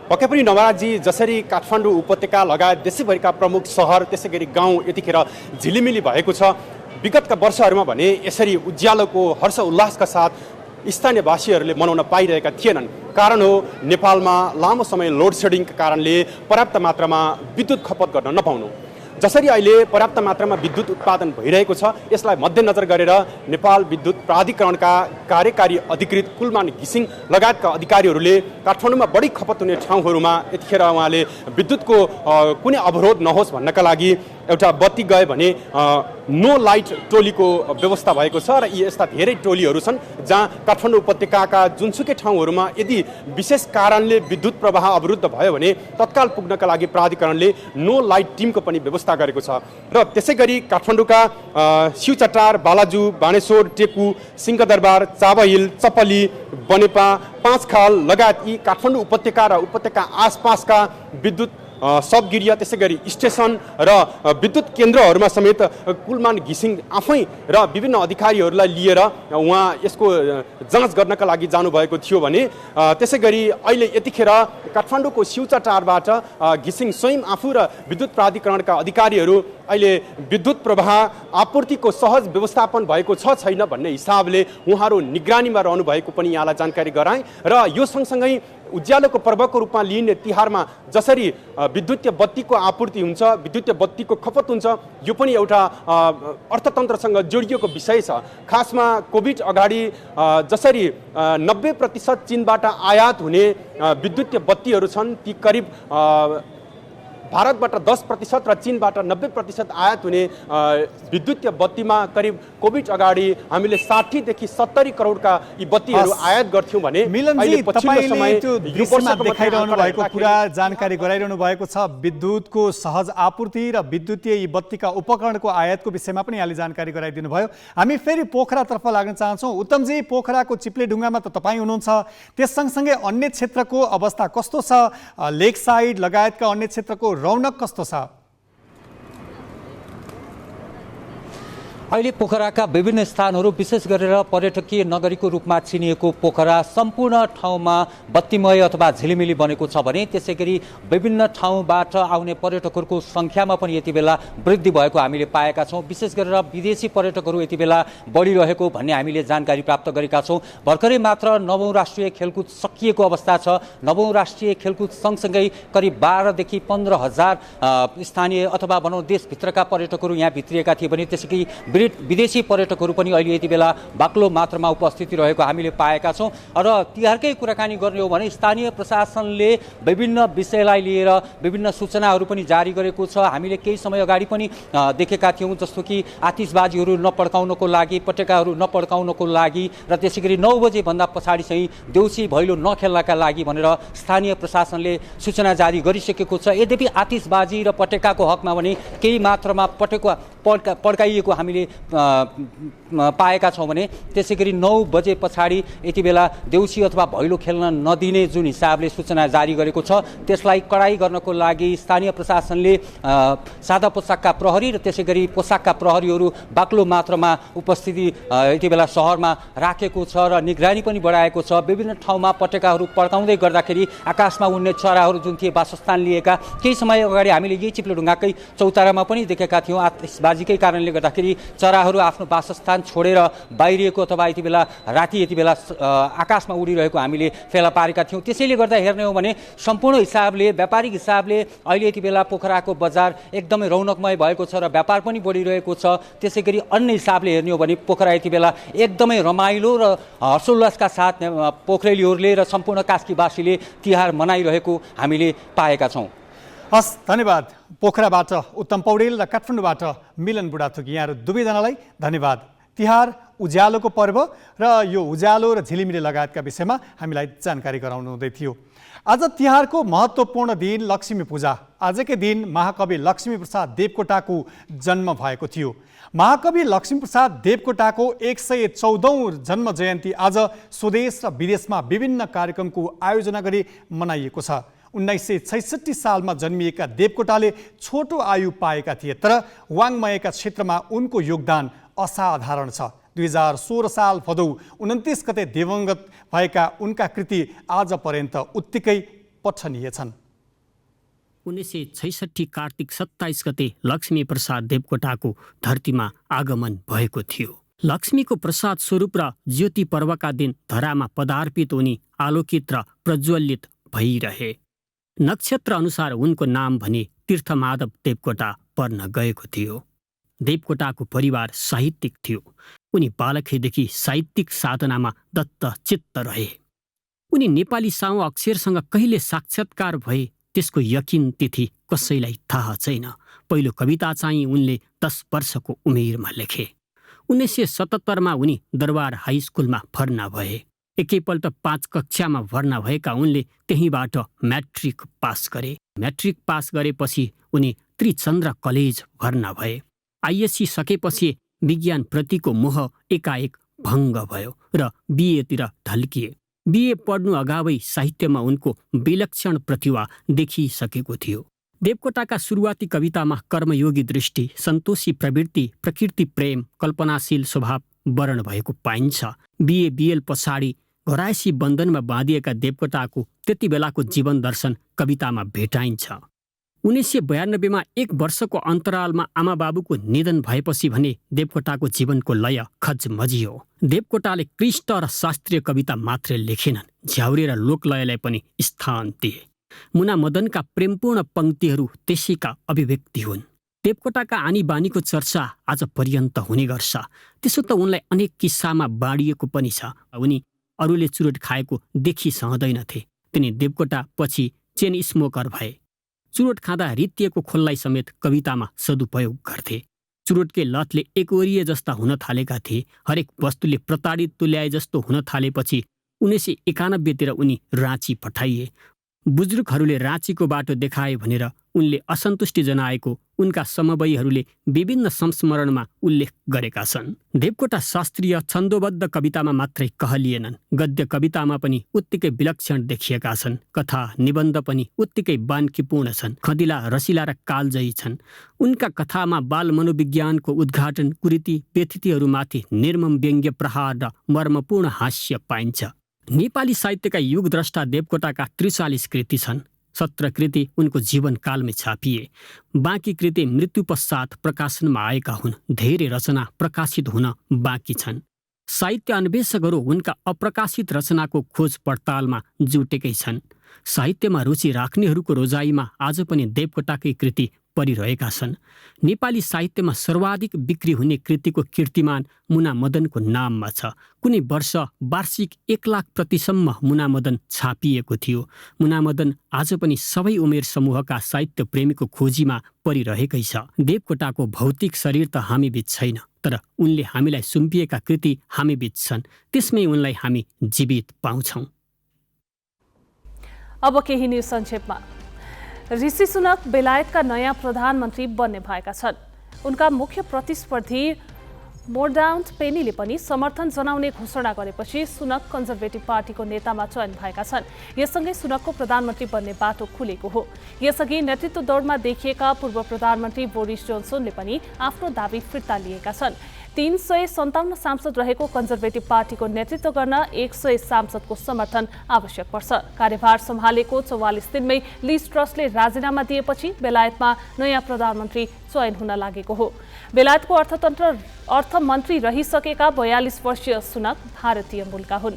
पक्कै पनि नवराजी, जसरी काठमाडौँ उपत्यका लगायत देशैभरिका प्रमुख सहर त्यसै गरी गाउँ यतिखेर झिलिमिली भएको छ, विगतका वर्षहरूमा भने यसरी उज्यालोको हर्ष उल्लासका साथ स्थानीयवासीहरूले मनाउन पाइरहेका थिएनन्। कारण हो नेपालमा लामो समय लोड सेडिङका कारणले पर्याप्त मात्रामा विद्युत खपत गर्न नपाउनु। जसरी अहिले पर्याप्त मात्रामा विद्युत उत्पादन भइरहेको छ, यसलाई मध्यनजर गरेर नेपाल विद्युत प्राधिकरणका कार्यकारी अधिकृत कुलमान घिसिङ लगायतका अधिकारीहरूले काठमाडौँमा बढी खपत हुने ठाउँहरूमा यतिखेर उहाँले विद्युतको कुनै अवरोध नहोस् भन्नका लागि एउटा बत्ती गए भने नो लाइट टोलीको व्यवस्था भएको छ र यी यस्ता धेरै टोलीहरू छन् जहाँ काठमाडौँ उपत्यकाका जुनसुकै ठाउँहरूमा यदि विशेष कारणले विद्युत प्रवाह अवरुद्ध भयो भने तत्काल पुग्नका लागि प्राधिकरणले नो लाइट टिमको पनि व्यवस्था गरेको छ। र त्यसै गरी काठमाडौँका शिवचट्टार, बालाजु, बानेश्वर, टेकु, सिंहदरबार, चाबहिल, चपली, बनेपा, पाँचखाल लगायत यी काठमाडौँ उपत्यका र उपत्यका आसपासका विद्युत सबगिरिया त्यसै गरी स्टेसन र विद्युत केन्द्रहरूमा समेत कुलमान घिसिङ आफै र विभिन्न अधिकारीहरूलाई लिएर उहाँ यसको जाँच गर्नका लागि जानुभएको थियो भने त्यसै गरी अहिले यतिखेर काठमाडौँको शिवचट्टारबाट घिसिङ स्वयं आफू र विद्युत प्राधिकरणका अधिकारीहरू अहिले विद्युत प्रवाह आपूर्तिको सहज व्यवस्थापन भएको छ छैन भन्ने हिसाबले उहाँहरू निगरानीमा रहनु भएको पनि यहाँलाई जानकारी गराएँ। र यो सँगसँगै उज्यालोको पर्वको रूपमा लिइने तिहारमा जसरी विद्युतीय बत्तीको आपूर्ति हुन्छ, विद्युतीय बत्तीको खपत हुन्छ, यो पनि एउटा अर्थतन्त्रसँग जोडिएको विषय छ। खासमा कोभिड अगाडि जसरी 90% चीनबाट आयात हुने विद्युतीय बत्तीहरू छन्, ती करिब भारतबाट 10% र चीनबाट 90% आयात हुने विद्युतीय बत्तीमा करिब कोभिड अगाडि हामीले 60 देखि 70 करोडका यी बत्तीहरू आयात गर्थ्यौं भने मिलनजी तपाईले त्यो दृश्यमा देखाइरहनु भएको कुरा जानकारी गराइरहनु भएको छ विद्युतको सहज आपूर्ति र विद्युतीय यी बत्तीका उपकरणको आयातको विषयमा पनि यहाँले जानकारी गराइदिनु भयो। हामी फेरि पोखरातर्फ लाग्न चाहन्छौँ। उत्तमजी, पोखराको चिप्लेढुङ्गामा त तपाईँ हुनुहुन्छ, त्यस सँगसँगै अन्य क्षेत्रको अवस्था कस्तो छ? लेक साइड लगायतका अन्य क्षेत्रको रौनक कस्तो छ? अहिले पोखराका विभिन्न स्थानहरू विशेष गरेर पर्यटकीय नगरीको रूपमा चिनिएको पोखरा सम्पूर्ण ठाउँमा बत्तीमय अथवा झिलिमिली बनेको छ भने त्यसैगरी विभिन्न ठाउँबाट आउने पर्यटकहरूको सङ्ख्यामा पनि यति बेला वृद्धि भएको हामीले पाएका छौँ। विशेष गरेर विदेशी पर्यटकहरू यति बेला बढिरहेको भन्ने हामीले जानकारी प्राप्त गरेका छौँ। भर्खरै मात्र 9औं राष्ट्रिय खेलकुद सकिएको अवस्था छ। 9औं राष्ट्रिय खेलकुद सँगसँगै करिब 12 देखि 15,000 स्थानीय अथवा भनौँ देशभित्रका पर्यटकहरू यहाँ भित्रिएका थिए भने त्यसैगरी विदेशी पर्यटकहरू पनि अहिले यति बेला बाक्लो मात्रामा उपस्थिति रहेको हामीले पाएका छौँ। र तिहारकै कुराकानी गर्ने हो भने स्थानीय प्रशासनले विभिन्न विषयलाई लिएर विभिन्न सूचनाहरू पनि जारी गरेको छ। हामीले केही समय अगाडि पनि देखेका थियौँ, जस्तो कि आतिशबाजीहरू नपड्काउनको लागि, पटेकाहरू नपड्काउनको लागि र त्यसैगरी 9 बजेभन्दा पछाडि चाहिँ देउसी भैलो नखेल्नका लागि भनेर स्थानीय प्रशासनले सूचना जारी गरिसकेको छ। यद्यपि आतिशबाजी र पटेकाको हकमा भने केही मात्रामा पड्काइएको हामीले पाएका छौँ भने त्यसैगरी 9 बजे पछाडि यति बेला देउसी अथवा भैलो खेल्न नदिने जुन हिसाबले सूचना जारी गरेको छ त्यसलाई कडाई गर्नको लागि स्थानीय प्रशासनले सादा पोसाकका प्रहरी र त्यसैगरी पोसाकका प्रहरीहरू बाक्लो मात्रामा उपस्थिति यति बेला शहरमा राखेको छ र निगरानी पनि बढाएको छ। विभिन्न ठाउँमा पटेकाहरू पड्काउँदै गर्दाखेरि आकाशमा उड्ने चराहरू जुन थिए वासस्थान लिएका, केही समय अगाडि हामीले यही चिप्लेढुङ्गाकै चौतारामा पनि देखेका थियौँ। आतिशबाजीकै कारणले गर्दाखेरि चराहरू आफ्नो वासस्थान छोडेर बाहिरिएको अथवा यति बेला राति यति बेला आकाशमा उडिरहेको हामीले फेला पारेका थियौँ। त्यसैले गर्दा हेर्ने हो भने सम्पूर्ण हिसाबले व्यापारिक हिसाबले अहिले यति बेला पोखराको बजार एकदमै रौनकमय भएको छ र व्यापार पनि बढिरहेको छ। त्यसैगरी अन्य हिसाबले हेर्ने हो भने पोखरा यति बेला एकदमै रमाइलो र हर्षोल्लासका साथ पोखरेलीहरूले र सम्पूर्ण कास्कीवासीले तिहार मनाइरहेको हामीले पाएका छौँ। हस्, धन्यवाद। पोखराबाट उत्तम पौडेल र काठमाडौँबाट मिलन बुढाथोक, यहाँहरू दुवैजनालाई धन्यवाद। तिहार उज्यालोको पर्व र यो उज्यालो र झिलिमिली लगायतका विषयमा हामीलाई जानकारी गराउनु हुँदै थियो। आज तिहारको महत्त्वपूर्ण दिन लक्ष्मी पूजा। आजकै दिन महाकवि लक्ष्मीप्रसाद देवकोटाको जन्म भएको थियो। महाकवि लक्ष्मीप्रसाद देवकोटाको 114औं जन्म जयन्ती आज स्वदेश र विदेशमा विभिन्न कार्यक्रमको आयोजना गरी मनाइएको छ। 1966 सालमा जन्मिएका देवकोटाले छोटो आयु पाएका थिए, तर वाङ्मयका क्षेत्रमा उनको योगदान असाधारण छ। 2016 साल भदौ 29 गते दिवंगत भएका उनका कृति आज पर्यन्त उत्तिकै पठनीय छन्। 1966 कार्तिक 27 गते लक्ष्मी प्रसाद देवकोटाको धरतीमा आगमन भएको थियो। लक्ष्मीको प्रसाद स्वरूप र ज्योति पर्वका दिन धरामा पदार्पित उनी आलोकित र प्रज्वलित भइरहे। नक्षत्र अनुसार उनको नाम भने तीर्थमाधव देवकोटा पर्न गएको थियो। देवकोटाको परिवार साहित्यिक थियो। उनी बालकैदेखि साहित्यिक साधनामा दत्तचित्त रहे। उनी नेपाली साउँ अक्षरसँग कहिले साक्षात्कार भए त्यसको यकिन तिथि कसैलाई थाहा छैन। पहिलो कविता चाहिँ उनले 10 वर्षको उमेरमा लेखे। 1977 उनी दरबार हाई स्कुलमा भर्ना भए। एकैपल्ट 5 कक्षामा भर्ना भएका उनले त्यहीँबाट म्याट्रिक पास गरे। म्याट्रिक पास गरेपछि उनी त्रिचन्द्र कलेज भर्ना भए। आइएससी सकेपछि विज्ञानप्रतिको मोह एकाएक भङ्ग भयो र बिएतिर ढल्किए। बिए पढ्नु अगावै साहित्यमा उनको विलक्षण प्रतिभा देखिसकेको थियो। देवकोटाका सुरुवाती कवितामा कर्मयोगी दृष्टि, सन्तोषी प्रवृत्ति, प्रकृति प्रेम, कल्पनाशील स्वभाव वर्ण भएको पाइन्छ। बिए बिएल पछाडि घरायसी बन्धनमा बाँधिएका देवकोटाको त्यति बेलाको जीवन दर्शन कवितामा भेटाइन्छ। 1992 1 वर्षको अन्तरालमा आमा बाबुको निधन भएपछि भने देवकोटाको जीवनको लय खजमजियो। देवकोटाले कृष्ण र शास्त्रीय कविता मात्रै लेखेनन्, झ्याउरे र लोकलयलाई पनि स्थान दिए। मुना मदनका प्रेमपूर्ण पंक्तिहरू त्यसैका अभिव्यक्ति हुन्। देवकोटाका आनी बानीको चर्चा आज पर्यन्त हुने गर्छ। त्यसो त उनलाई अनेक किस्सामा बाँडिएको पनि छ। उनी अरूले चुरोट खाएको देखि सहँदैनथे। तिनी देवकोटा पछि चेन स्मोकर भए। चुरोट खाँदा रित्तिएको खोललाई समेत कवितामा सदुपयोग गर्थे। चुरोटकै लतले एकवरीय जस्ता हुन थालेका थिए। हरेक वस्तुले प्रताडित तुल्याए जस्तो हुन थालेपछि 1991 उनी राँची पठाइए। बुजुर्गहरूले राँचीको बाटो देखाए भनेर उनले असन्तुष्टि जनाएको उनका समवयीहरूले विभिन्न संस्मरणमा उल्लेख गरेका छन्। देवकोटा शास्त्रीय छन्दोबद्ध कवितामा मात्रै कहलिएनन्, गद्य कवितामा पनि उत्तिकै विलक्षण देखिएका छन्। कथा निबन्ध पनि उत्तिकै बान्कीपूर्ण छन्, खदिला, रसिला र कालजयी छन्। उनका कथामा बाल मनोविज्ञानको उद्घाटन, कुरीति, व्यथितिहरूमाथि निर्मम व्यङ्ग्य प्रहार र मर्मपूर्ण हास्य पाइन्छ। नेपाली साहित्यका युगद्रष्टा देवकोटाका 43 कृति छन्। 17 कृति उनको जीवनकालमै छापिए। बाँकी कृति मृत्यु पश्चात प्रकाशनमा आएका हुन्। धेरै रचना प्रकाशित हुन बाँकी छन्। साहित्य अन्वेषकहरू उनका अप्रकाशित रचनाको खोज पडतालमा जुटेकै छन्। साहित्यमा रुचि राख्नेहरूको रोजाइमा आज पनि देवकोटाकै कृति परिरहेका छन्। नेपाली साहित्यमा सर्वाधिक बिक्री हुने कृतिको कीर्तिमान मुनामदनको नाममा छ। कुनै वर्ष वार्षिक 1 लाख प्रतिसम्म मुनामदन छापिएको थियो। मुनामदन आज पनि सबै उमेर समूहका साहित्य प्रेमीको खोजीमा परिरहेकै छ। देवकोटाको भौतिक शरीर त हामी बीच छैन, तर उनले हामीलाई सुम्पिएका कृति हामी बीच छन्। त्यसमै उनलाई हामी जीवित पाउँछौँ। अब केही न्युज संक्षेपमा। ऋषि सुनक बेलायतका नयाँ प्रधानमन्त्री बन्ने भएका छन्। उनका मुख्य प्रतिस्पर्धी मोर्डाउन्ट पेनीले पनि समर्थन जनाउने घोषणा गरेपछि सुनक कन्जर्भेटिभ पार्टीको नेतामा चयन भएका छन्। यससँगै सुनकको प्रधानमन्त्री बन्ने बाटो खुलेको हो। यसअघि नेतृत्व दौडमा देखिएका पूर्व प्रधानमन्त्री बोरिस जोन्सनले पनि आफ्नो दाबी फिर्ता लिएका छन्। 357 सांसद रहेको कन्जर्भेटिभ पार्टीको नेतृत्व गर्न 100 सांसदको समर्थन आवश्यक पर्छ। कार्यभार सम्हालेको 44 दिनमै लिज ट्रसले राजीनामा दिएपछि बेलायतमा नयाँ प्रधानमन्त्री चयन हुन लागेको हो। बेलायतको अर्थमन्त्री रहिसकेका 42 वर्षीय सुनक भारतीय मूलका हुन्।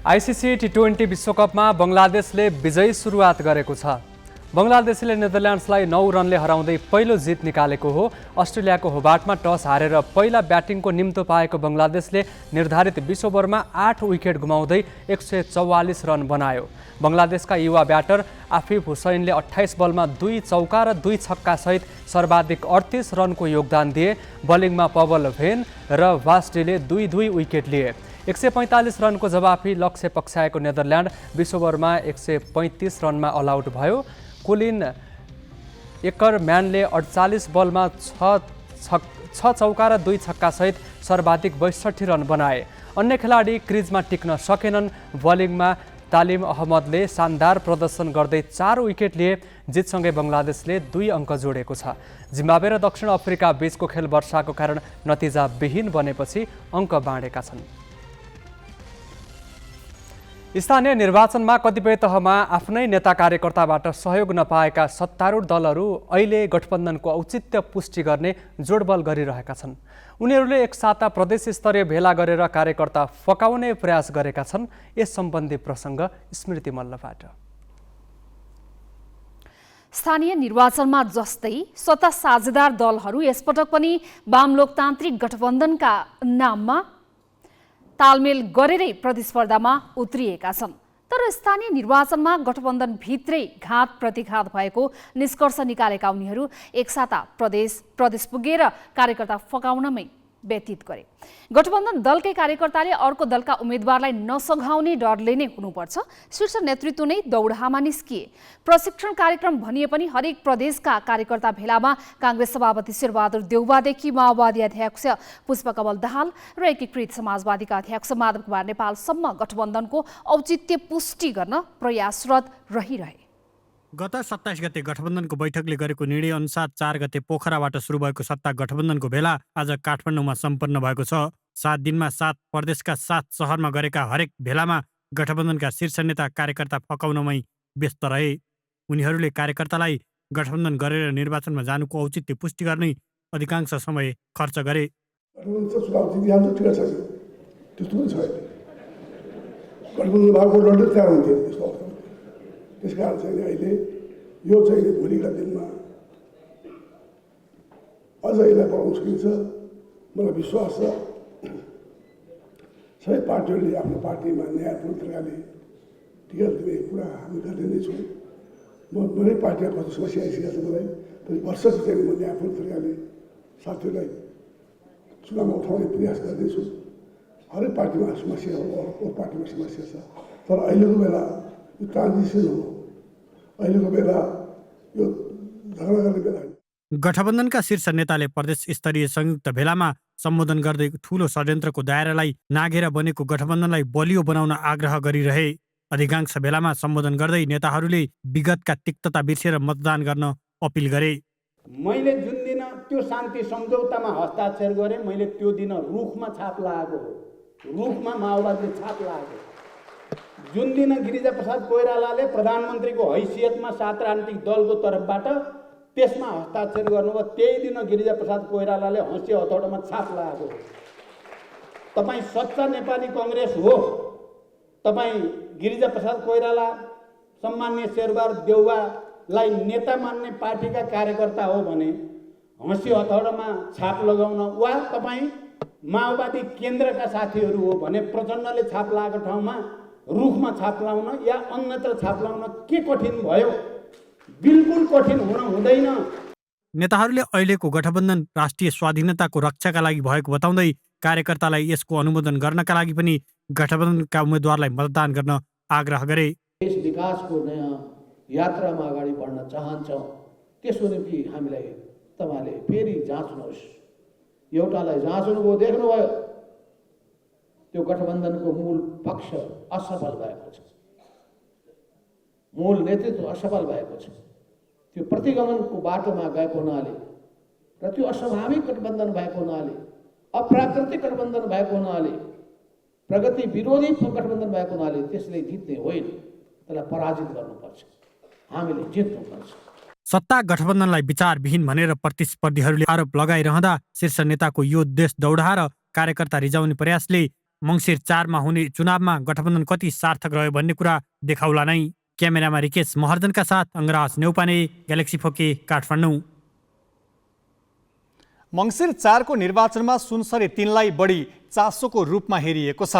आइसिसी टी20 विश्वकपमा बङ्गलादेशले विजयी सुरुवात गरेको छ। बङ्गलादेशले नेदरल्यान्ड्सलाई 9 रनले हराउँदै पहिलो जित निकालेको हो। अस्ट्रेलियाको होबार्टमा टस हारेर पहिला ब्याटिङको निम्तो पाएको बङ्गलादेशले निर्धारित 20 ओभरमा 8 विकेट गुमाउँदै 144 रन बनायो। बङ्गलादेशका युवा ब्याटर आफिफ हुसैनले 28 बलमा 2 चौका र 2 छक्का सहित सर्वाधिक 38 रनको योगदान दिए। बलिङमा पवल भेन र वास्डेले 2-2 विकेट लिए। 145 रनको जवाफी लक्ष्य पक्ष्याएको नेदरल्यान्ड 20 ओभरमा 135 रनमा अलआउट भयो। कोलिन एकरम्यानले 48 बलमा 6 चौका र 2 छक्का सहित सर्वाधिक 62 रन बनाए। अन्य खेलाडी क्रिजमा टिक्न सकेनन्। बलिङमा तालिम अहमदले शानदार प्रदर्शन गर्दै 4 विकेट लिए। जितसँगै बङ्गलादेशले 2 अङ्क जोडेको छ। जिम्बाब्वे र दक्षिण अफ्रिका बीचको खेल वर्षाको कारण नतिजा विहीन बनेपछि अङ्क बाँडेका छन्। स्थानीय निर्वाचनमा कतिपय तहमा आफ्नै नेता कार्यकर्ताबाट सहयोग नपाएका सत्तारूढ दलहरू अहिले गठबन्धनको औचित्य पुष्टि गर्ने जोडबल गरिरहेका छन्। उनीहरूले एक साता प्रदेश स्तरीय भेला गरेर कार्यकर्ता फकाउने प्रयास गरेका छन्। यस सम्बन्धी प्रसङ्ग स्मृति मल्लबाट। स्थानीय निर्वाचनमा जस्तै सत्ता साझेदार दलहरू यसपटक पनि वाम लोकतान्त्रिक गठबन्धनका नाममा तालमेल गरेरै प्रतिस्पर्धामा उत्रिएका छन्। तर स्थानीय निर्वाचनमा गठबन्धन भित्रै घात प्रतिघात भएको निष्कर्ष निकालेका उनीहरू एकसाता प्रदेश पुगेर कार्यकर्ता फकाउनमै व्यतीत गरे। गठबन्धन दलकै कार्यकर्ताले अर्को दलका उम्मेदवारलाई नसघाउने डरले नै हुनुपर्छ। शीर्ष नेतृत्व नै दौडामा निस्किए। प्रशिक्षण कार्यक्रम भनिए पनि हरेक प्रदेशका कार्यकर्ता भेलामा काङ्ग्रेस सभापति शेरबहादुर देउवादेखि माओवादी अध्यक्ष पुष्पकमल दाहाल र एकीकृत समाजवादीका अध्यक्ष माधव कुमार नेपालसम्म गठबन्धनको औचित्य पुष्टि गर्न प्रयासरत रहिरहे। गत 27 गते गठबन्धनको बैठकले गरेको निर्णय अनुसार 4 गते पोखराबाट सुरु भएको सत्ता गठबन्धनको भेला आज काठमाडौँमा सम्पन्न भएको छ। 7 दिनमा 7 प्रदेशका 7 सहरमा गरेका हरेक भेलामा गठबन्धनका शीर्ष नेता कार्यकर्ता फकाउनमै व्यस्त रहे। उनीहरूले कार्यकर्तालाई गठबन्धन गरेर निर्वाचनमा जानुको औचित्य पुष्टि गर्ने अधिकांश समय खर्च गरे। त्यस कारण चाहिँ अहिले यो चाहिँ भोलिका दिनमा अझ यसलाई बढाउन सकिन्छ। मलाई विश्वास छ सबै पार्टीहरूले आफ्नो पार्टीमा न्यायपूर्ण तरिकाले टिकट दिने कुरा हामी गर्दै नै छौँ। मेरै पार्टीमा कस्तो समस्या आइसकेको छ मलाई पनि वर्षको चाहिँ म न्यायपूर्ण तरिकाले साथीहरूलाई चुनावमा उठाउने प्रयास गर्दैछु। हरेक पार्टीमा समस्या हो, अरू पार्टीमा समस्या छ, तर अहिलेको बेला यो ट्रान्जिसन हो, अहिलेको बेला यो झगडा गर्ने बेला होइन। गठबन्धनका शीर्ष नेताले प्रदेश स्तरीय संयुक्त भेलामा सम्बोधन गर्दै ठूलो षड्यन्त्रको दायरालाई नाघेर बनेको गठबन्धनलाई बलियो बनाउन आग्रह गरिरहे। अधिकांश भेलामा सम्बोधन गर्दै नेताहरूले विगतका तिक्तता बिर्सेर मतदान गर्न अपिल गरे। मैले जुन दिन त्यो शान्ति सम्झौतामा हस्ताक्षर गरेँ, मैले त्यो दिन रुखमा छाप लागेको हो, रुखमा माओवादीले छाप लागेको। जुन दिन गिरिजाप्रसाद कोइरालाले प्रधानमन्त्रीको हैसियतमा 7 राजनीतिक दलको तर्फबाट त्यसमा हस्ताक्षर गर्नुभयो, त्यही दिन गिरिजाप्रसाद कोइरालाले हँसिया हथौडामा छाप लागेको। तपाईँ सच्चा नेपाली कङ्ग्रेस हो, तपाईँ गिरिजाप्रसाद कोइराला, सम्मान्य शेरबहादुर देउवालाई नेता मान्ने पार्टीका कार्यकर्ता हो भने हँसिया हथौडामा छाप लगाउन, वा तपाईँ माओवादी केन्द्रका साथीहरू हो भने प्रचण्डले छाप लागेको ठाउँमा रुखमा छाप लाउन या अन्यत्र छाप लाउन के कठिन भयो? बिल्कुल कठिन हुन हुँदैन। नेताहरूले अहिलेको गठबन्धन राष्ट्रिय स्वाधीनताको रक्षाका लागि भएको बताउँदै कार्यकर्तालाई यसको अनुमोदन गर्नका लागि पनि गठबन्धनका उम्मेदवारलाई मतदान गर्न आग्रह गरे। देश विकासको नयाँ यात्रामा अगाडि बढ्न चाहन्छौँ, त्यसो निम्ति हामीलाई तपाईँले फेरि जाँच्नुहोस्। एउटालाई जाँच्नुभयो, देख्नुभयो त्यो गठबन्धनको मूल पक्ष असफल भएको छ, मूल नेतृत्व असफल भएको छ, त्यो प्रतिगमनको बाटोमा गएको हुनाले र त्यो अस्वाभाविक गठबन्धन भएको हुनाले, अप्राकृतिक गठबन्धन भएको हुनाले, प्रगति विरोधी गठबन्धन भएको हुनाले त्यसले जित्ने होइन, त्यसलाई पराजित गर्नुपर्छ, हामीले जित्नुपर्छ। सत्ता गठबन्धनलाई विचारविहीन भनेर प्रतिस्पर्धीहरूले आरोप लगाइरहँदा शीर्ष नेताको यो देश दौडा र कार्यकर्ता रिजाउने प्रयासले मङ्सिर 4 मा हुने चुनावमा गठबन्धन कति सार्थक रह्यो भन्ने कुरा देखाउला नै। क्यामेरामा रिकेश महर्जनका साथ अङ्गराज नेउपाने, ग्यालेक्सी फोके, काठमाडौँ। मङ्सिर 4 को निर्वाचनमा सुनसरी 3 लाई बढी चासोको रूपमा हेरिएको छ।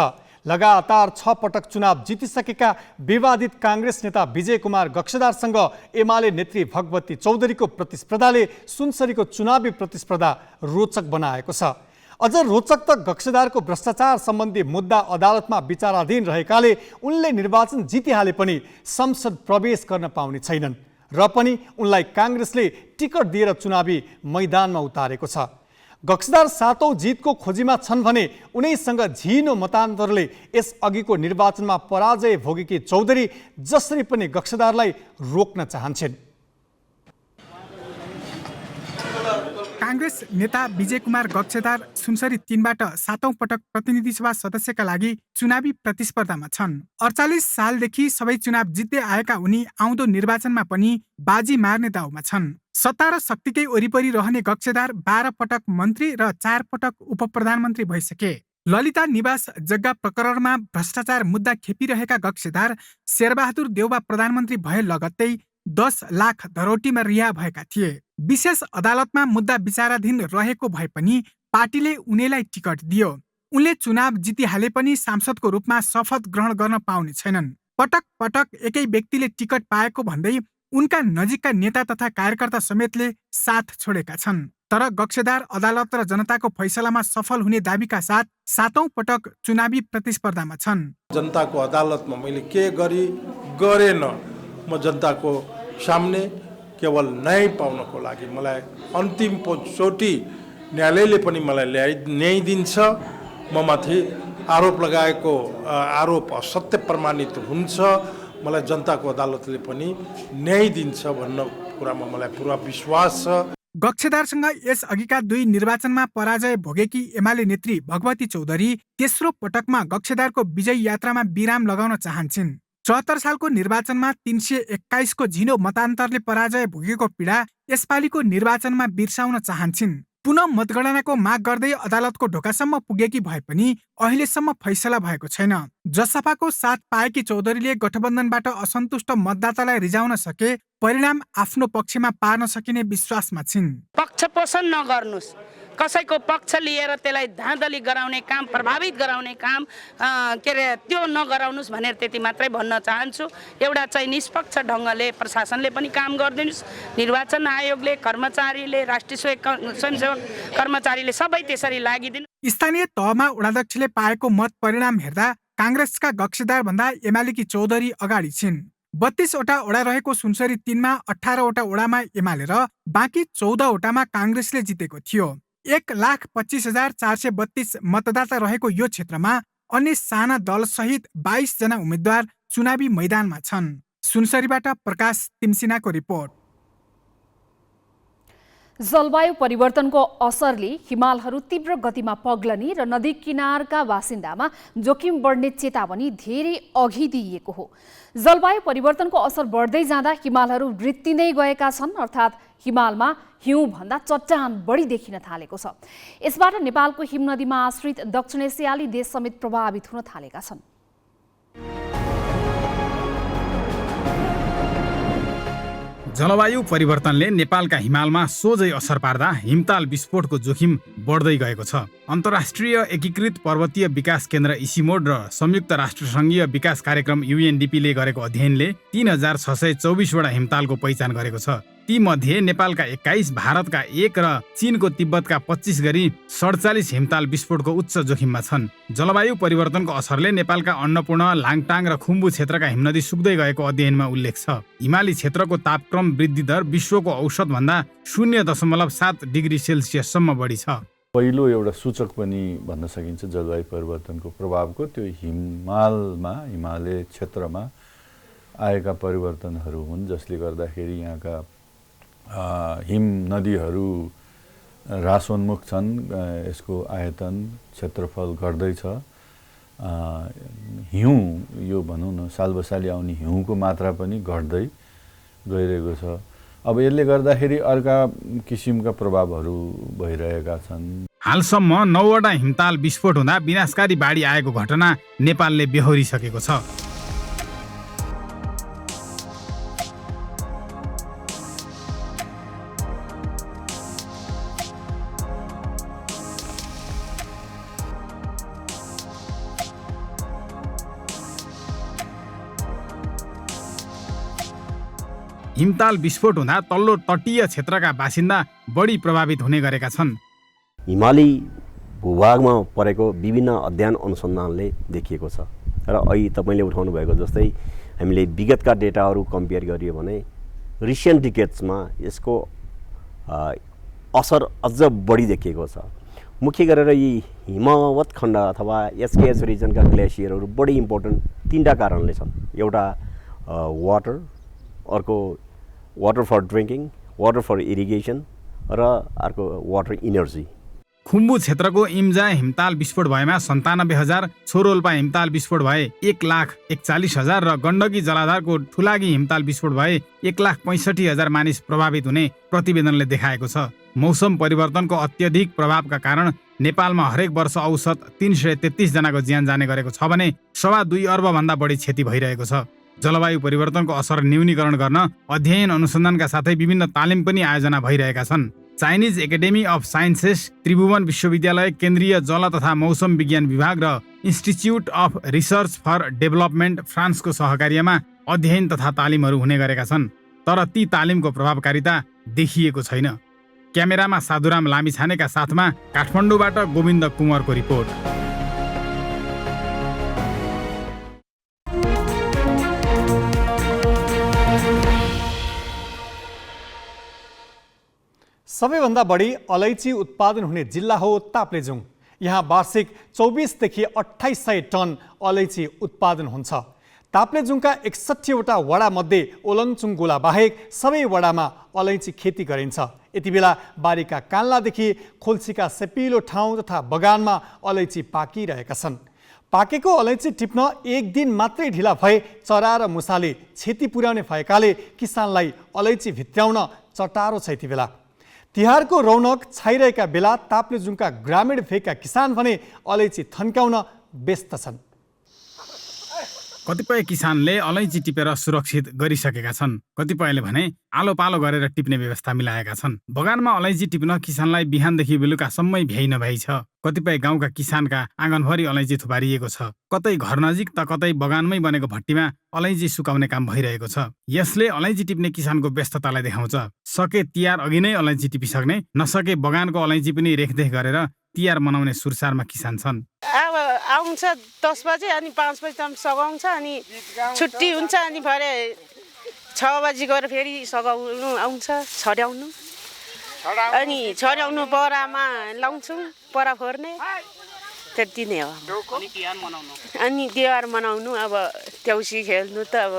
लगातार 6 पटक चुनाव जितिसकेका विवादित काङ्ग्रेस नेता विजय कुमार गक्षदारसँग एमाले नेत्री भगवती चौधरीको प्रतिस्पर्धाले सुनसरीको चुनावी प्रतिस्पर्धा रोचक बनाएको छ। अझ रोचक त गक्षदारको भ्रष्टाचार सम्बन्धी मुद्दा अदालतमा विचाराधीन रहेकाले उनले निर्वाचन जितिहाले पनि संसद प्रवेश गर्न पाउने छैनन् र पनि उनलाई काङ्ग्रेसले टिकट दिएर चुनावी मैदानमा उतारेको छ। गक्षदार 7औं जितको खोजीमा छन् भने उनैसँग झिनो मतान्तरले यस अघिको निर्वाचनमा पराजय भोगेकी चौधरी जसरी पनि गक्षदारलाई रोक्न चाहन्छन्। काङ्ग्रेस नेता विजय कुमार गक्षदार सुनसरी 3बाट 7औं पटक प्रतिनिधि सभा सदस्यका लागि चुनावी प्रतिस्पर्धामा छन्। 48 सालदेखि सबै चुनाव जित्दै आएका उनी आउँदो निर्वाचनमा पनि बाजी मार्ने दाउमा छन्। सत्ता र शक्तिकै वरिपरि रहने गक्षदार 12 पटक मन्त्री र 4 पटक उपप्रधानमन्त्री भइसके। ललिता निवास जग्गा प्रकरणमा भ्रष्टाचार मुद्दा खेपिरहेका गक्षदार शेरबहादुर देउवा प्रधानमन्त्री भए लगत्तै 10 लाख धरोटीमा रिहा भएका थिए। विशेष अदालतमा मुद्दा विचाराधीन रहेको भए पनि पार्टीले उनीलाई टिकट दियो। उनले चुनाव जितिहाले पनि सांसदको रूपमा शपथ ग्रहण गर्न पाउने छैनन्। पटक पटक एकै व्यक्तिले टिकट पाएको भन्दै उनका नजिकका नेता तथा कार्यकर्ता समेतले साथ छोडेका छन्। तर गक्षदार अदालत र जनताको फैसलामा सफल हुने दाबीका साथ 7औं पटक चुनावी प्रतिस्पर्धामा छन्। जनताको अदालतमा मैले के गरेन, म जनताको सामने केवल न्याय पाउनको लागि मलाई अन्तिम चोटि न्यायालयले पनि मलाई न्याय दिन्छ। म माथि आरोप लगाएको आरोप असत्य प्रमाणित हुन्छ, मलाई जनताको अदालतले पनि न्याय दिन्छ भन्न कुरामा मलाई पुरा विश्वास छ। गक्षदारसँग यस अघिका 2 निर्वाचनमा पराजय भोगेकी एमाले नेत्री भगवती चौधरी तेस्रो पटकमा गक्षदारको विजय यात्रामा विराम लगाउन चाहन्छन्। 74 सालको निर्वाचनमा 321 को झिनो मतान्तरले पराजय भोगेको पीडा यसपालिको निर्वाचनमा बिर्साउन चाहन्छन्। पुनः मतगणनाको माग गर्दै अदालतको ढोकासम्म पुगेकी भए पनि अहिलेसम्म फैसला भएको छैन। जसपाको साथ पाएकी चौधरीले गठबन्धनबाट असन्तुष्ट मतदातालाई रिजाउन सके परिणाम आफ्नो पक्षमा पार्न सकिने विश्वासमा छिन्। पक्ष पोषण नगर्नुस्, कसैको पक्ष लिएर त्यसलाई धाँधली गराउने काम, प्रभावित गराउने काम के अरे त्यो नगराउनुहोस् भनेर त्यति मात्रै भन्न चाहन्छु। एउटा चाहिँ निष्पक्ष ढङ्गले प्रशासनले पनि काम गरिदिनुहोस्, निर्वाचन आयोगले, कर्मचारीले, राष्ट्रिय स्वयंसेवक कर्मचारीले सबै त्यसरी लागिदिनु। स्थानीय तहमा वडाध्यक्षले पाएको मत परिणाम हेर्दा काङ्ग्रेसका गक्सेदार भन्दा एमालेकी चौधरी अगाडि छिन्। 32 वटा वडा रहेको सुनसरी 3 मा 18 वटा वडामा एमाले र बाँकी 14 वटामा काङ्ग्रेसले जितेको थियो। 1,25,432 मतदाता रहेको यो क्षेत्रमा अन्य साना दल सहित 22 जना उम्मेद्वार चुनावी मैदानमा छन्। सुनसरीबाट प्रकाश तिमसिनाको रिपोर्ट। जलवायु परिवर्तनको असरले हिमालहरू तीव्र गतिमा पग्लने र नदी किनारका बासिन्दामा जोखिम बढ्ने चेतावनी धेरै अघि दिइएको हो। जलवायु परिवर्तनको असर बढ्दै जाँदा हिमालहरू वृत्तिँदै गएका छन्, अर्थात् हिमालमा हिउँ भन्दा चट्टान बढी देखिन थालेको छ। यसबाट नेपालको हिमनदीमा आश्रित दक्षिण एसियाली देश समेत प्रभावित हुन थालेका छन्। जलवायु परिवर्तनले नेपालका हिमालमा सोझै असर पार्दा हिमताल विस्फोटको जोखिम बढ्दै गएको छ। अन्तर्राष्ट्रिय एकीकृत पर्वतीय विकास केन्द्र इसिमोड र संयुक्त राष्ट्रसङ्घीय विकास कार्यक्रम UNDP ले गरेको अध्ययनले 3624 वटा हिमतालको पहिचान गरेको छ। ती मध्ये नेपालका 21, भारतका 1 र चीनको तिब्बतका 25 गरी 47 हिमताल विस्फोटको उच्च जोखिममा छन्। जलवायु परिवर्तनको असरले नेपालका अन्नपूर्ण, लाङटाङ र खुम्बु क्षेत्रका हिमनदी सुक्दै गएको अध्ययनमा उल्लेख छ। हिमाली क्षेत्रको तापक्रम वृद्धि दर विश्वको औसत भन्दा 0.7 डिग्री सेल्सियससम्म बढी छ। पहिलो एउटा सूचक पनि भन्न सकिन्छ जलवायु परिवर्तनको प्रभावको त्यो हिमालय क्षेत्रमा आएका परिवर्तनहरू हुन्, जसले गर्दाखेरि यहाँका हिम नदीहरू ह्रासोन्मुख छन्। यसको आयतन, क्षेत्रफल घट्दैछ। हिउँ यो भनौँ न सालबसाली आउने हिउँको मात्रा पनि घट्दै गइरहेको छ। अब यसले गर्दाखेरि अर्का किसिमका प्रभावहरू भइरहेका छन्। हालसम्म 9 वटा हिमताल विस्फोट हुँदा विनाशकारी बाढी आएको घटना नेपालले बेहोरिसकेको छ। हिमताल विस्फोट हुँदा तल्लो तटीय क्षेत्रका बासिन्दा बढी प्रभावित हुने गरेका छन्। हिमाली भूभागमा परेको विभिन्न अध्ययन अनुसन्धानले देखिएको छ र अहिले तपाईँले उठाउनु भएको जस्तै हामीले विगतका डेटाहरू कम्पेयर गरियो भने रिसेन्ट डिकेड्समा यसको असर अझ बढी देखिएको छ। मुख्य गरेर यी हिमवत खण्ड अथवा एसकेएस रिजनका ग्लेसियरहरू बढी इम्पोर्टेन्ट 3टा कारणले छन्। एउटा वाटर, अर्को water for drinking, water for irrigation र अर्को वाटर इनर्जी। खुम्बु क्षेत्रको इम्जा हिमताल विस्फोट भएमा 97,000, छोरोल्पा हिमताल विस्फोट भए 1,41,000 र गण्डकी जलाधारको ठुलागी हिमताल विस्फोट भए 1,65,000 मानिस प्रभावित हुने प्रतिवेदनले देखाएको छ। मौसम परिवर्तनको अत्यधिक प्रभावका कारण नेपालमा हरेक वर्ष औसत 333 जनाको ज्यान जाने गरेको छ भने 2.25 अर्ब भन्दा बढी क्षति भइरहेको छ। जलवायु परिवर्तनको असर न्यूनीकरण गर्न अध्ययन अनुसन्धानका साथै विभिन्न तालिम पनि आयोजना भइरहेका छन्। Chinese academy of sciences, Tribhuvan विश्वविद्यालय, केन्द्रीय जल तथा मौसम विज्ञान विभाग र institute of research for development फ्रान्सको सहकार्यमा अध्ययन तथा तालिमहरू हुने गरेका छन्, तर ती तालिमको प्रभावकारिता देखिएको छैन। क्यामेरामा साधुराम लामिछानेका साथमा काठमाडौँबाट गोविन्द कुँवरको रिपोर्ट। सबैभन्दा बढी अलैँची उत्पादन हुने जिल्ला हो ताप्लेजुङ। यहाँ वार्षिक 24 देखि 2800 टन अलैँची उत्पादन हुन्छ। ताप्लेजुङका 61 वटा वडा मध्ये ओलङचुङ गोला बाहेक सबै वडामा अलैँची खेती गरिन्छ। यति बेला बारीका कान्लादेखि खोल्सीका सेपिलो ठाउँ तथा बगानमा अलैँची पाकिरहेका छन्। पाकेको अलैँची टिप्न एक दिन मात्रै ढिला भए चरा र मुसाले क्षति पुर्याउने भएकाले किसानलाई अलैँची भित्र्याउन चटारो छ। यति बेला तिहारको रौनक छाइरहेका बेला ताप्लेजुङका ग्रामीण भेगका किसान भने अलैँची थन्काउन व्यस्त छन्। कतिपय किसानले अलैँची टिपेर सुरक्षित गरिसकेका छन्, कतिपयले भने आलो पालो गरेर टिप्ने व्यवस्था मिलाएका छन्। बगानमा अलैँची टिप्न किसानलाई बिहानदेखि बेलुकासम्मै भ्याइ नभ्याइ छ। कतिपय गाउँका किसानका आँगनभरि अलैँची थुपारिएको छ। कतै घर नजिक त कतै बगानमै बनेको भट्टीमा अलैँची सुकाउने काम भइरहेको छ। यसले अलैँची टिप्ने किसानको व्यस्ततालाई देखाउँछ। सके तिहार अघि नै अलैँची टिपिसक्ने, नसके बगानको अलैँची पनि रेखदेख गरेर तिहार मनाउने सुरसारमा किसान छन्। अब आउँछ 10 बजे अनि 5 बजीसम्म सघाउँछ अनि छुट्टी हुन्छ अनि भरे 6 बजी गएर फेरि सघाउनु आउँछ छर्याउनु अनि छर्याउनु परामा लाउँछौँ परा फोर्ने त्यति नै हो। अनि तिहार मनाउनु अब देउसी खेल्नु त अब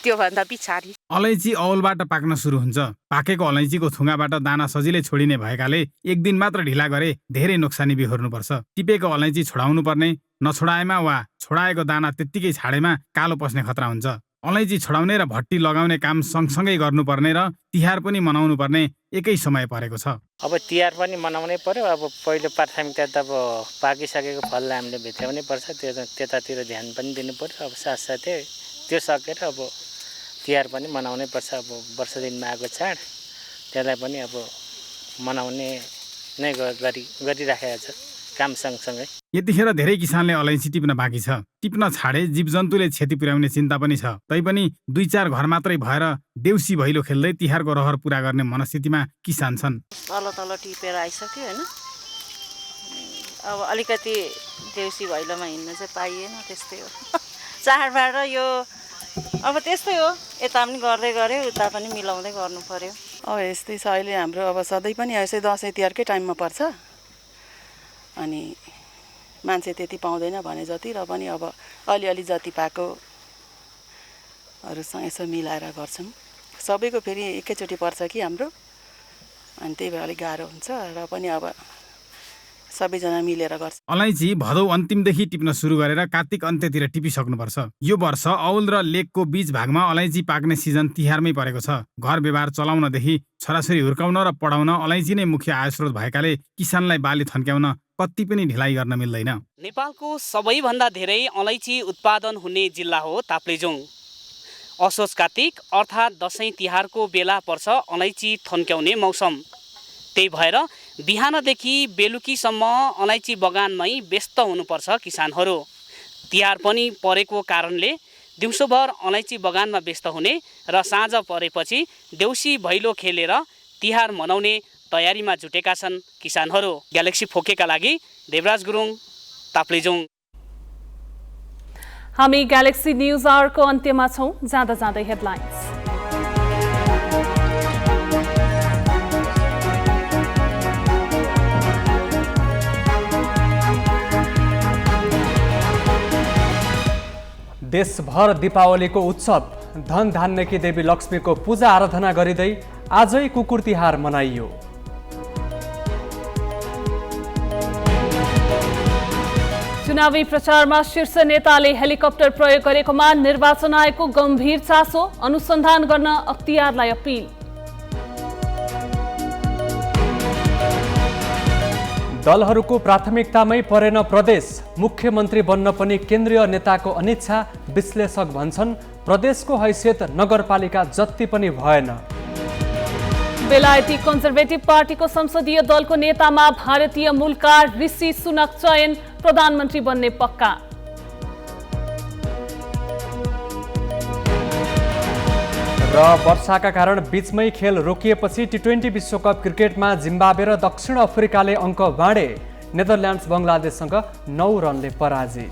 त्योभन्दा पछाडि। अलैँची औलबाट पाक्न सुरु हुन्छ। पाकेको अलैँचीको थुङ्गाबाट दाना सजिलै छोडिने भएकाले एक दिन मात्र ढिला गरे धेरै नोक्सानी बिहोर्नुपर्छ। टिपेको अलैँची छोडाउनु पर्ने, नछोडाएमा वा छोडाएको दाना त्यत्तिकै छाडेमा कालो पस्ने खतरा हुन्छ। अलैँची छोडाउने र भट्टी लगाउने काम सँगसँगै गर्नुपर्ने र तिहार पनि मनाउनु पर्ने एकै समय परेको छ। अब तिहार पनि मनाउनै पर्यो। अब पहिलो प्राथमिकता त अब पाकिसकेको फललाई हामीले भित्राउनै पर्छ, त्यतातिर ध्यान पनि दिनु पर्यो। अब साथसाथै त्यो सकेर अब तिहार पनि मनाउनै पर्छ। अब वर्ष दिनमा आएको चाड त्यसलाई पनि अब मनाउने नै गरिराखेको छ काम सँगसँगै। यतिखेर धेरै किसानले अलैँची टिप्न बाँकी छ। टिप्न छाडे जीवजन्तुले क्षति पुर्याउने चिन्ता पनि छ। तैपनि 2-4 घर मात्रै भएर देउसी भैलो खेल्दै तिहारको रहर पुरा गर्ने मनस्थितिमा किसान छन्। तल टिपेर आइसक्यो होइन, अब अलिकति देउसी भैलोमा हिँड्न चाहिँ पाइएन, त्यस्तै हो। चाडबाड यो अब त्यस्तै हो, यता पनि गर्दै गऱ्यो उता पनि मिलाउँदै गर्नु पर्यो। अब यस्तै छ अहिले हाम्रो। अब सधैँ पनि यसै दसैँ तिहारकै टाइममा पर्छ अनि मान्छे त्यति पाउँदैन भने जति, र पनि अब अलिअलि जति पाएकोहरूसँग यसो मिलाएर गर्छौँ। सबैको फेरि एकैचोटि पर्छ कि हाम्रो, अनि त्यही भएर अलिक गाह्रो हुन्छ र पनि अब सबैजना मिलेर गर्छ। अलैँची भदौ अन्तिमदेखि टिप्न सुरु गरेर कार्तिक अन्त्यतिर टिपिसक्नुपर्छ। यो वर्ष औल र लेकको बीच भागमा अलैँची पाक्ने सिजन तिहारमै परेको छ। घर व्यवहार चलाउनदेखि छोराछोरी हुर्काउन र पढाउन अलैँची नै मुख्य आयस्रोत भएकाले किसानलाई बाली थन्क्याउन कति पनि ढिलाइ गर्न मिल्दैन। नेपालको सबैभन्दा धेरै अलैँची उत्पादन हुने जिल्ला हो ताप्लेजुङ। असोज कार्तिक अर्थात् दसैँ तिहारको बेला पर्छ अलैँची थन्क्याउने मौसम। त्यही भएर बिहानदेखि बेलुकीसम्म अलैँची बगानमै व्यस्त हुनुपर्छ किसानहरू। तिहार पनि परेको कारणले दिउँसोभर अलैँची बगानमा व्यस्त हुने र साँझ परेपछि देउसी भैलो खेलेर तिहार मनाउने तयारीमा जुटेका छन् किसानहरू। ग्यालेक्सी फोकेका लागि देवराज गुरुङ, ताप्लेजुङ। हामी ग्यालेक्सी न्युज आवरको अन्त्यमा छौं। जाँदा जाँदै हेडलाइन्स। देशभर दीपावलीको उत्सव, धन धान्यकी देवी लक्ष्मीको पूजा आराधना गरिँदै आजै कुकुर तिहार मनाइयो। चुनावी प्रचारमा शीर्ष नेताले हेलिकप्टर प्रयोग गरेकोमा निर्वाचन आयोगको गम्भीर चासो, अनुसन्धान गर्न अख्तियारलाई अपिल। दलहरूको प्राथमिकतामै परेन प्रदेश, मुख्यमन्त्री बन्न पनि केन्द्रीय नेताको अनिच्छा, विश्लेषक भन्छन् प्रदेशको हैसियत नगरपालिका जति पनि भएन। बेलायती कन्जर्भेटिभ पार्टीको संसदीय दलको नेतामा भारतीय मूलका ऋषि सुनक चयन, प्रधानमन्त्री बन्ने पक्का। र वर्षाका कारण बीचमै खेल रोकिएपछि टी20 विश्वकप क्रिकेटमा जिम्बाब्वे र दक्षिण अफ्रिकाले अङ्क बाँडे, नेदरल्यान्ड्स बङ्गलादेशसँग 9 रनले पराजित।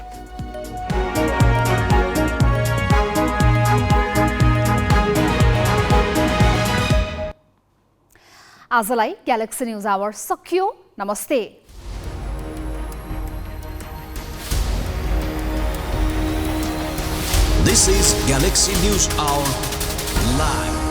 आजलाई ग्यालेक्सी न्युज आवर सकियो। नमस्ते। This is Galaxy News Hour Live.